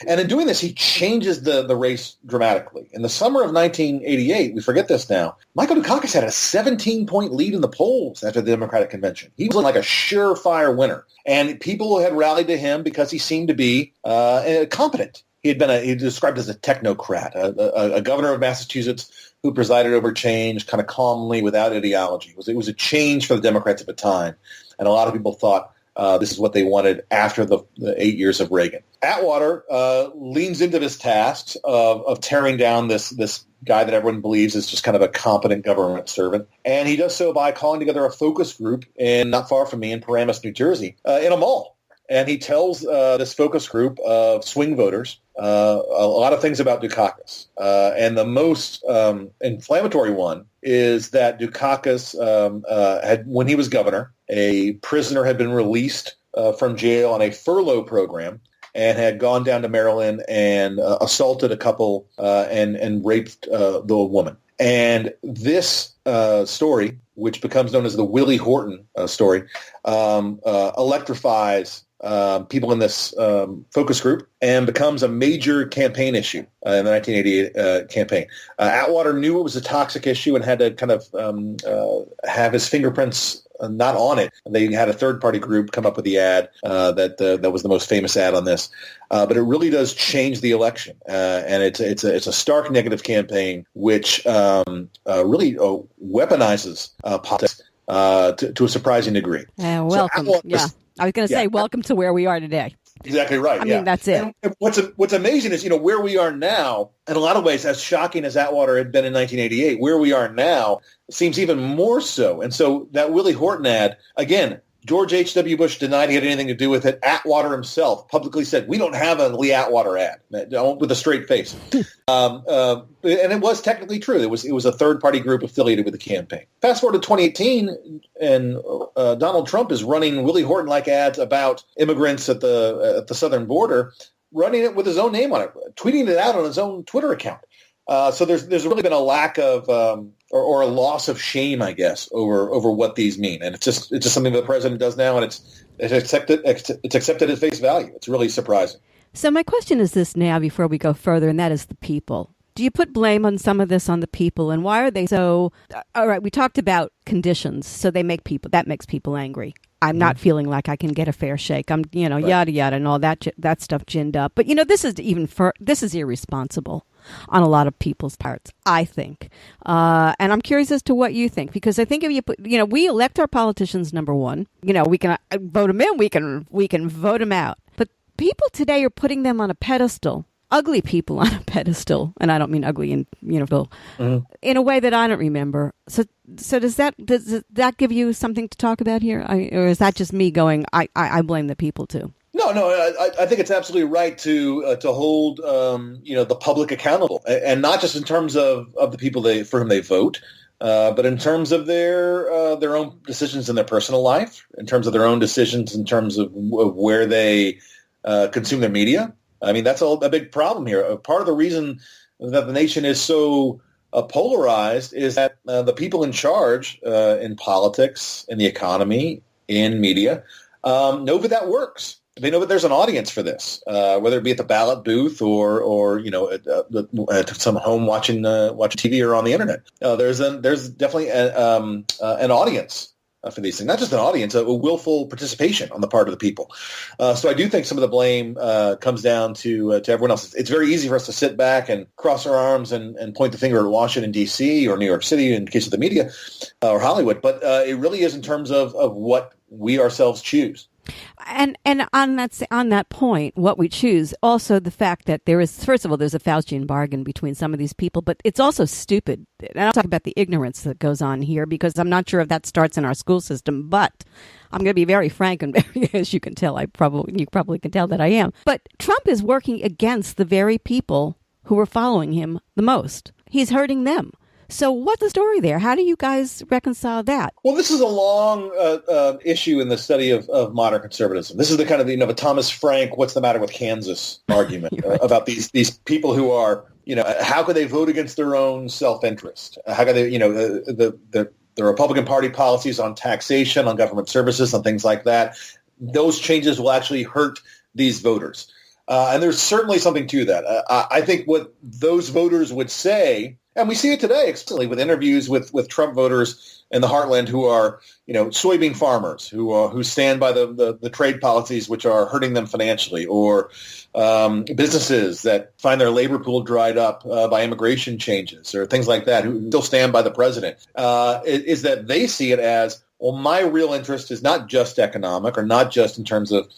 And in doing this, he changes the race dramatically. In the summer of 1988, we forget this now, Michael Dukakis had a 17-point lead in the polls after the Democratic Convention. He was like a surefire winner. And people had rallied to him because he seemed to be competent. He described as a technocrat, a governor of Massachusetts who presided over change kind of calmly without ideology. It was a change for the Democrats at the time, and a lot of people thought this is what they wanted after the 8 years of Reagan. Atwater leans into this task of tearing down this guy that everyone believes is just kind of a competent government servant, and he does so by calling together a focus group not far from me in Paramus, New Jersey, in a mall. And he tells this focus group of swing voters a lot of things about Dukakis. And the most inflammatory one is that Dukakis had, when he was governor, a prisoner had been released from jail on a furlough program and had gone down to Maryland and assaulted a couple and raped the woman. And this story, which becomes known as the Willie Horton story, electrifies people in this focus group and becomes a major campaign issue in the 1988 campaign. Atwater knew it was a toxic issue and had to kind of have his fingerprints not on it. They had a third-party group come up with the ad that was the most famous ad on this. But it really does change the election, and it's a stark negative campaign which really weaponizes politics to a surprising degree. Welcome. So I was going to say, welcome to where we are today. Exactly right. I mean, that's it. And what's amazing is, where we are now, in a lot of ways, as shocking as Atwater had been in 1988, where we are now seems even more so. And so that Willie Horton ad, again, George H.W. Bush denied he had anything to do with it. Atwater himself publicly said, we don't have a Lee Atwater ad, with a straight face. And it was technically true. It was a third-party group affiliated with the campaign. Fast forward to 2018, and Donald Trump is running Willie Horton-like ads about immigrants at the southern border, running it with his own name on it, tweeting it out on his own Twitter account. So there's really been a lack of or a loss of shame, I guess, over what these mean, and it's just something that the president does now, and it's accepted at face value. It's really surprising. So my question is this now, before we go further, and that is the people. Do you put blame on some of this on the people, and why are they so? All right, we talked about conditions, so that makes people angry. I'm not feeling like I can get a fair shake. I'm, right. Yada yada, and all that stuff ginned up. But this is irresponsible on a lot of people's parts, I think. And I'm curious as to what you think, because I think if you put, we elect our politicians, number one. We can vote them in, we can vote them out. But people today are putting them on a pedestal. Ugly people on a pedestal, and I don't mean ugly in in a way that I don't remember. So does that give you something to talk about here, or is that just me going? I blame the people too. No, I think it's absolutely right to hold the public accountable, and not just in terms of the people for whom they vote, but in terms of their own decisions in their personal life, in terms of their own decisions, in terms of where they consume their media. I mean, that's a big problem here. Part of the reason that the nation is so polarized is that the people in charge in politics, in the economy, in media, know that works. They know that there's an audience for this, whether it be at the ballot booth or at some home watching TV or on the internet. There's definitely an audience for these things, not just an audience, a willful participation on the part of the people. So I do think some of the blame comes down to everyone else. It's very easy for us to sit back and cross our arms and point the finger at Washington, D.C. or New York City in case of the media or Hollywood, but it really is in terms of what we ourselves choose. And on that point, what we choose, also the fact that there's a Faustian bargain between some of these people, but it's also stupid. And I'll talk about the ignorance that goes on here, because I'm not sure if that starts in our school system, but I'm going to be very frank, and as you can tell, you probably can tell that I am. But Trump is working against the very people who are following him the most. He's hurting them. So what's the story there? How do you guys reconcile that? Well, this is a long issue in the study of modern conservatism. This is the kind of the Thomas Frank, what's the matter with Kansas argument right. About these people who are, how could they vote against their own self-interest? How could they, the Republican Party policies on taxation, on government services, on things like that, those changes will actually hurt these voters. And there's certainly something to that. I think what those voters would say, and we see it today explicitly with interviews with Trump voters in the heartland who are, soybean farmers who stand by the trade policies which are hurting them financially, or businesses that find their labor pool dried up by immigration changes, or things like that, who still stand by the president, is that they see it as, well, my real interest is not just economic, or not just in terms of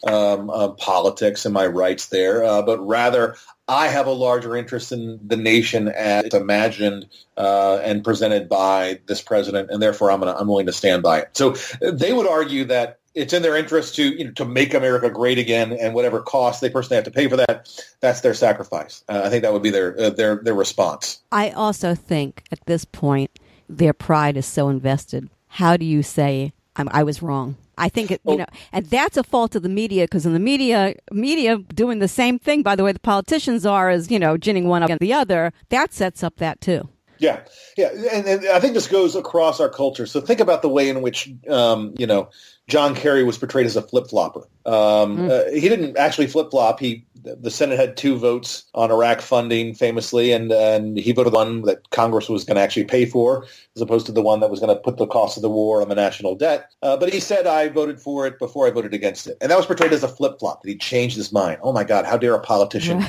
politics and my rights there, but rather I have a larger interest in the nation as it's imagined and presented by this president, and therefore I'm willing to stand by it. So they would argue that it's in their interest to make America great again, and whatever cost they personally have to pay for that, that's their sacrifice. I think that would be their response. I also think at this point their pride is so invested. How do you say I was wrong? I think and that's a fault of the media, because in the media doing the same thing, by the way, the politicians are, as ginning one up against the other. That sets up that too. Yeah, and I think this goes across our culture. So think about the way in which John Kerry was portrayed as a flip-flopper. He didn't actually flip-flop. The Senate had 2 votes on Iraq funding, famously, and he voted the one that Congress was going to actually pay for, as opposed to the one that was going to put the cost of the war on the national debt. But he said, I voted for it before I voted against it. And that was portrayed as a flip-flop, that he changed his mind. Oh, my God, how dare a politician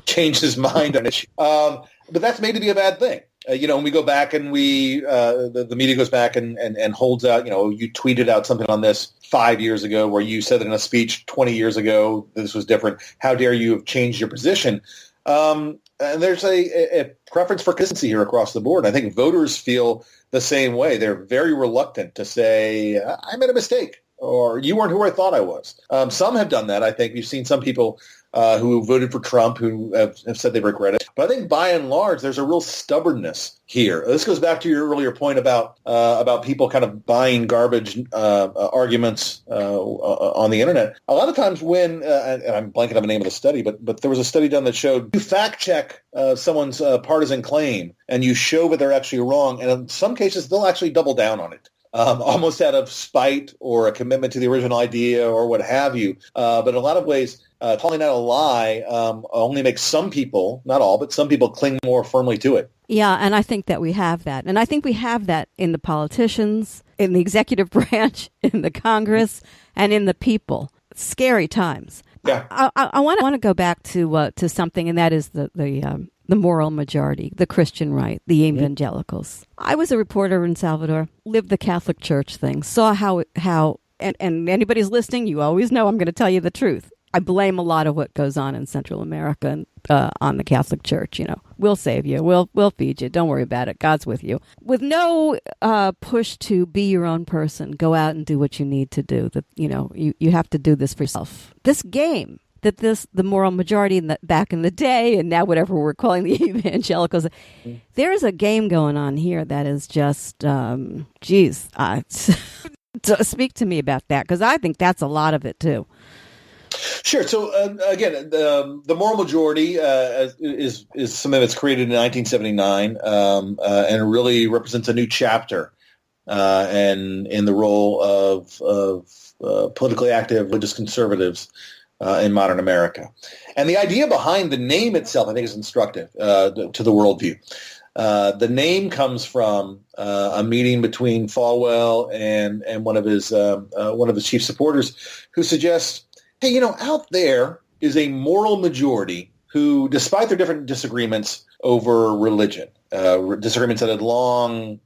change his mind on an issue? But that's made to be a bad thing. when we go back and the media goes back and holds out, you tweeted out something on this 5 years ago where you said it in a speech 20 years ago, this was different. How dare you have changed your position? And there's a preference for consistency here across the board. I think voters feel the same way. They're very reluctant to say, I made a mistake, or you weren't who I thought I was. Some have done that. I think we've seen some people who voted for Trump who have said they regret it. But I think by and large, there's a real stubbornness here. This goes back to your earlier point about people kind of buying garbage arguments on the internet. A lot of times when, and I'm blanking on the name of the study, but there was a study done that showed you fact check someone's partisan claim and you show that they're actually wrong. And in some cases, they'll actually double down on it. Almost out of spite or a commitment to the original idea or what have you. But in a lot of ways, calling out a lie only makes some people, not all, but some people cling more firmly to it. Yeah, and I think that we have that. And I think we have that in the politicians, in the executive branch, in the Congress, and in the people. Scary times. Yeah. I want to go back to something, and that is the moral majority, the Christian right, the evangelicals. I was a reporter in Salvador, lived the Catholic Church thing, saw how and anybody's listening, you always know I'm going to tell you the truth. I blame a lot of what goes on in Central America and, on the Catholic Church. We'll save you. We'll feed you. Don't worry about it. God's with you. With no push to be your own person, go out and do what you need to do. That you have to do this for yourself. This game that the moral majority back in the day, and now whatever we're calling the evangelicals, there's a game going on here that is just, speak to me about that, because I think that's a lot of it too. Sure. So again, the moral majority is something that's created in 1979 and really represents a new chapter and in the role of politically active religious conservatives in modern America. And the idea behind the name itself, I think, is instructive to the worldview. The name comes from a meeting between Falwell and one of his chief supporters, who suggests, hey, out there is a moral majority who, despite their different disagreements over religion, disagreements that had long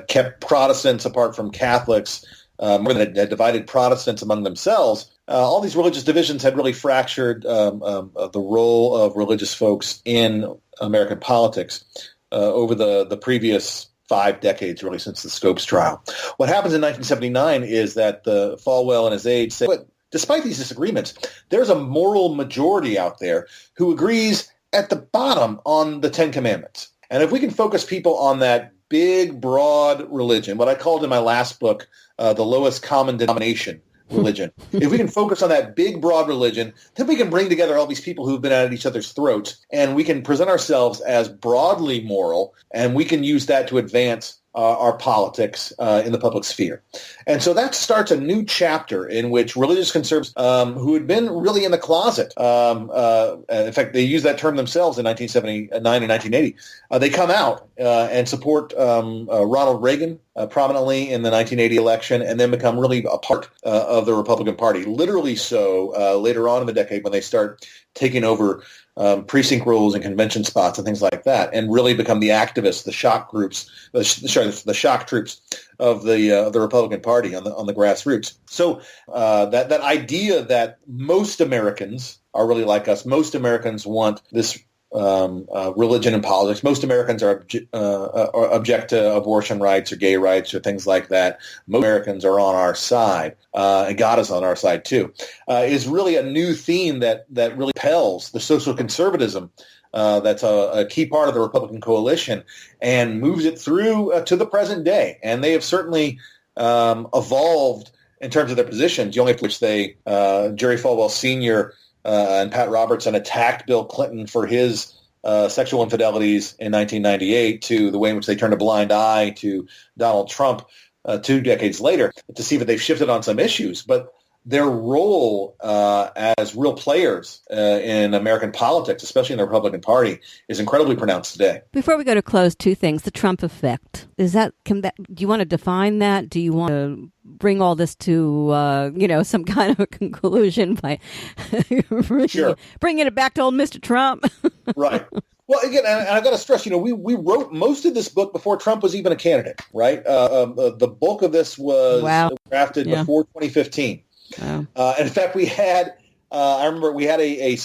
kept Protestants apart from Catholics, more than had divided Protestants among themselves, all these religious divisions had really fractured the role of religious folks in American politics over the previous 5 decades, really, since the Scopes trial. What happens in 1979 is that Falwell and his aides say, but despite these disagreements, there's a moral majority out there who agrees at the bottom on the Ten Commandments. And if we can focus people on that big, broad religion, what I called in my last book, the lowest common denomination religion. If we can focus on that big, broad religion, then we can bring together all these people who've been at each other's throats, and we can present ourselves as broadly moral, and we can use that to advance our politics in the public sphere. And so that starts a new chapter in which religious conservatives who had been really in the closet, in fact, they used that term themselves in 1979 and 1980, they come out and support Ronald Reagan prominently in the 1980 election, and then become really a part of the Republican Party. Literally so later on in the decade when they start taking over precinct rules and convention spots and things like that, and really become the activists, the shock groups, the shock troops of the Republican Party on the grassroots. So that idea that most Americans are really like us, most Americans want this religion and politics. Most Americans are object to abortion rights or gay rights or things like that. Most Americans are on our side, and God is on our side too. Is really a new theme that really repels the social conservatism that's a key part of the Republican coalition, and moves it through to the present day. And they have certainly evolved in terms of their positions. The only which they Jerry Falwell Sr. And Pat Robertson attacked Bill Clinton for his sexual infidelities in 1998, to the way in which they turned a blind eye to Donald Trump 2 decades later, to see that they've shifted on some issues. But their role as real players in American politics, especially in the Republican Party, is incredibly pronounced today. Before we go to close, 2 things. The Trump effect. Do you want to define that? Do you want to bring all this to, some kind of a conclusion by Sure. bringing it back to old Mr. Trump? Right. Well, again, and I've got to stress, we wrote most of this book before Trump was even a candidate, right? The bulk of this was drafted before 2015. Wow. And in fact, we had, I remember we had a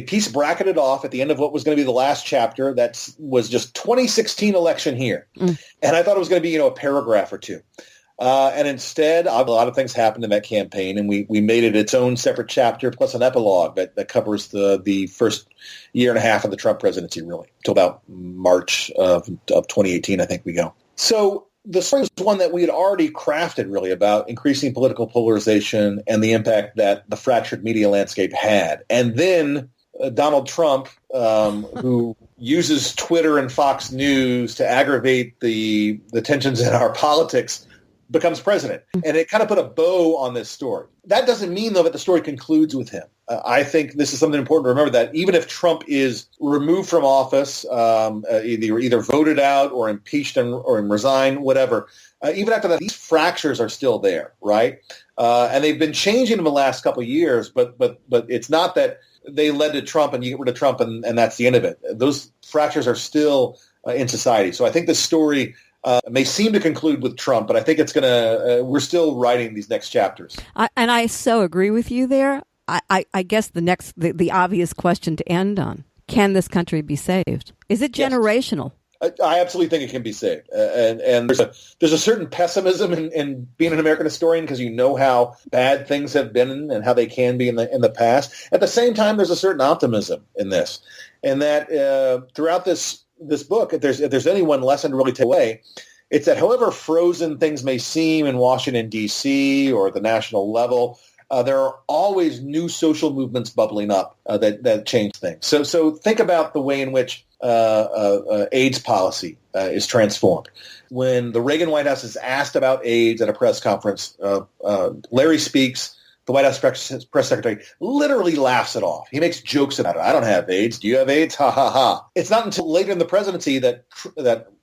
piece bracketed off at the end of what was going to be the last chapter that was just 2016 election here. And I thought it was going to be, a paragraph or two. And instead, a lot of things happened in that campaign, and we made it its own separate chapter plus an epilogue that covers the first year and a half of the Trump presidency, really, until about March of 2018, I think we go. So the story was one that we had already crafted, really, about increasing political polarization and the impact that the fractured media landscape had. And then Donald Trump, who uses Twitter and Fox News to aggravate the tensions in our politics, becomes president. And it kind of put a bow on this story. That doesn't mean, though, that the story concludes with him. I think this is something important to remember, that even if Trump is removed from office, either voted out or impeached or resigned, whatever, even after that, these fractures are still there, right? And they've been changing in the last couple of years, but it's not that they led to Trump and you get rid of Trump and that's the end of it. Those fractures are still in society. So I think this story may seem to conclude with Trump, but I think it's going to, we're still writing these next chapters. And I so agree with you there. I guess the obvious question to end on, can this country be saved? Is it generational? Yes. I absolutely think it can be saved. And there's a certain pessimism in being an American historian, because you know how bad things have been and how they can be in the past. At the same time, there's a certain optimism in this, and that throughout this book, if there's any one lesson to really take away, it's that however frozen things may seem in Washington, D.C. or at the national level, there are always new social movements bubbling up that change things. So think about the way in which AIDS policy is transformed. When the Reagan White House is asked about AIDS at a press conference, Larry Speaks, the White House press secretary, literally laughs it off. He makes jokes about it. I don't have AIDS. Do you have AIDS? Ha, ha, ha. It's not until later in the presidency that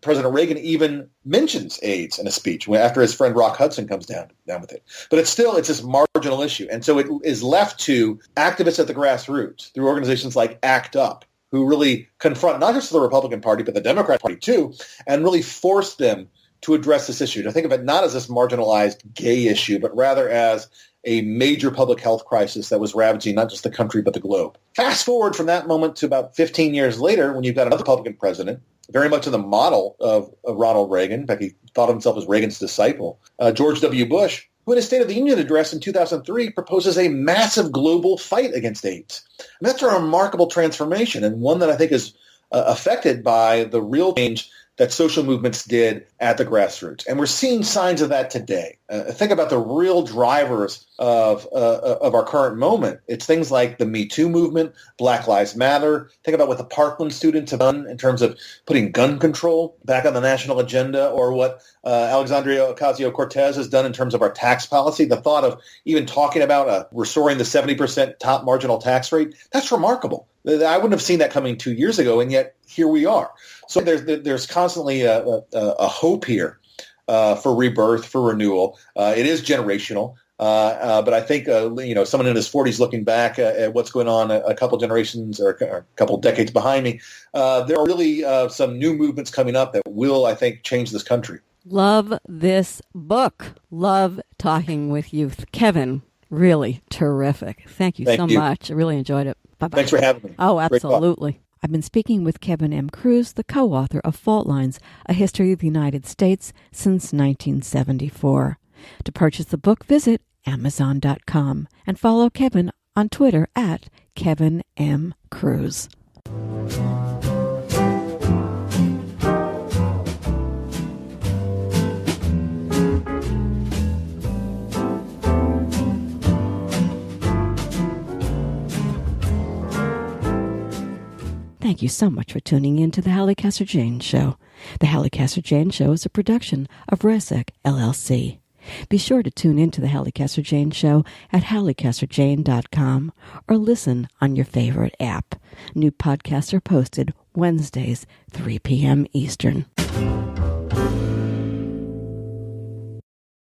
President Reagan even mentions AIDS in a speech after his friend Rock Hudson comes down with it. But it's this marginal issue. And so it is left to activists at the grassroots through organizations like ACT UP, who really confront not just the Republican Party, but the Democrat Party too, and really force them to address this issue, to think of it not as this marginalized gay issue, but rather as a major public health crisis that was ravaging not just the country, but the globe. Fast forward from that moment to about 15 years later, when you've got another Republican president, very much in the model of Ronald Reagan. In fact, he thought of himself as Reagan's disciple, George W. Bush, who in his State of the Union address in 2003 proposes a massive global fight against AIDS. And that's a remarkable transformation, and one that I think is affected by the real change that social movements did at the grassroots. And we're seeing signs of that today. Think about the real drivers of our current moment. It's things like the Me Too movement, Black Lives Matter. Think about what the Parkland students have done in terms of putting gun control back on the national agenda, or what Alexandria Ocasio-Cortez has done in terms of our tax policy. The thought of even talking about restoring the 70% top marginal tax rate, that's remarkable. I wouldn't have seen that coming 2 years ago, and yet here we are. So there's constantly a hope here for rebirth, for renewal. It is generational, but I think someone in his 40s looking back at what's going on a couple generations or a couple decades behind me, there are really some new movements coming up that will, I think, change this country. Love this book. Love talking with you, Kevin. Really terrific. Thank you so much. I really enjoyed it. Bye-bye. Thanks for having me. Oh, absolutely. I've been speaking with Kevin M. Cruz, the co-author of Fault Lines, A History of the United States Since 1974. To purchase the book, visit Amazon.com and follow Kevin on Twitter at Kevin M. Cruz. Thank you so much for tuning in to the Hallie Casser-Jayne Show. The Hallie Casser-Jayne Show is a production of Resec, LLC. Be sure to tune in to the Hallie Casser-Jayne Show at HallieCasserJayne.com or listen on your favorite app. New podcasts are posted Wednesdays, 3 p.m. Eastern.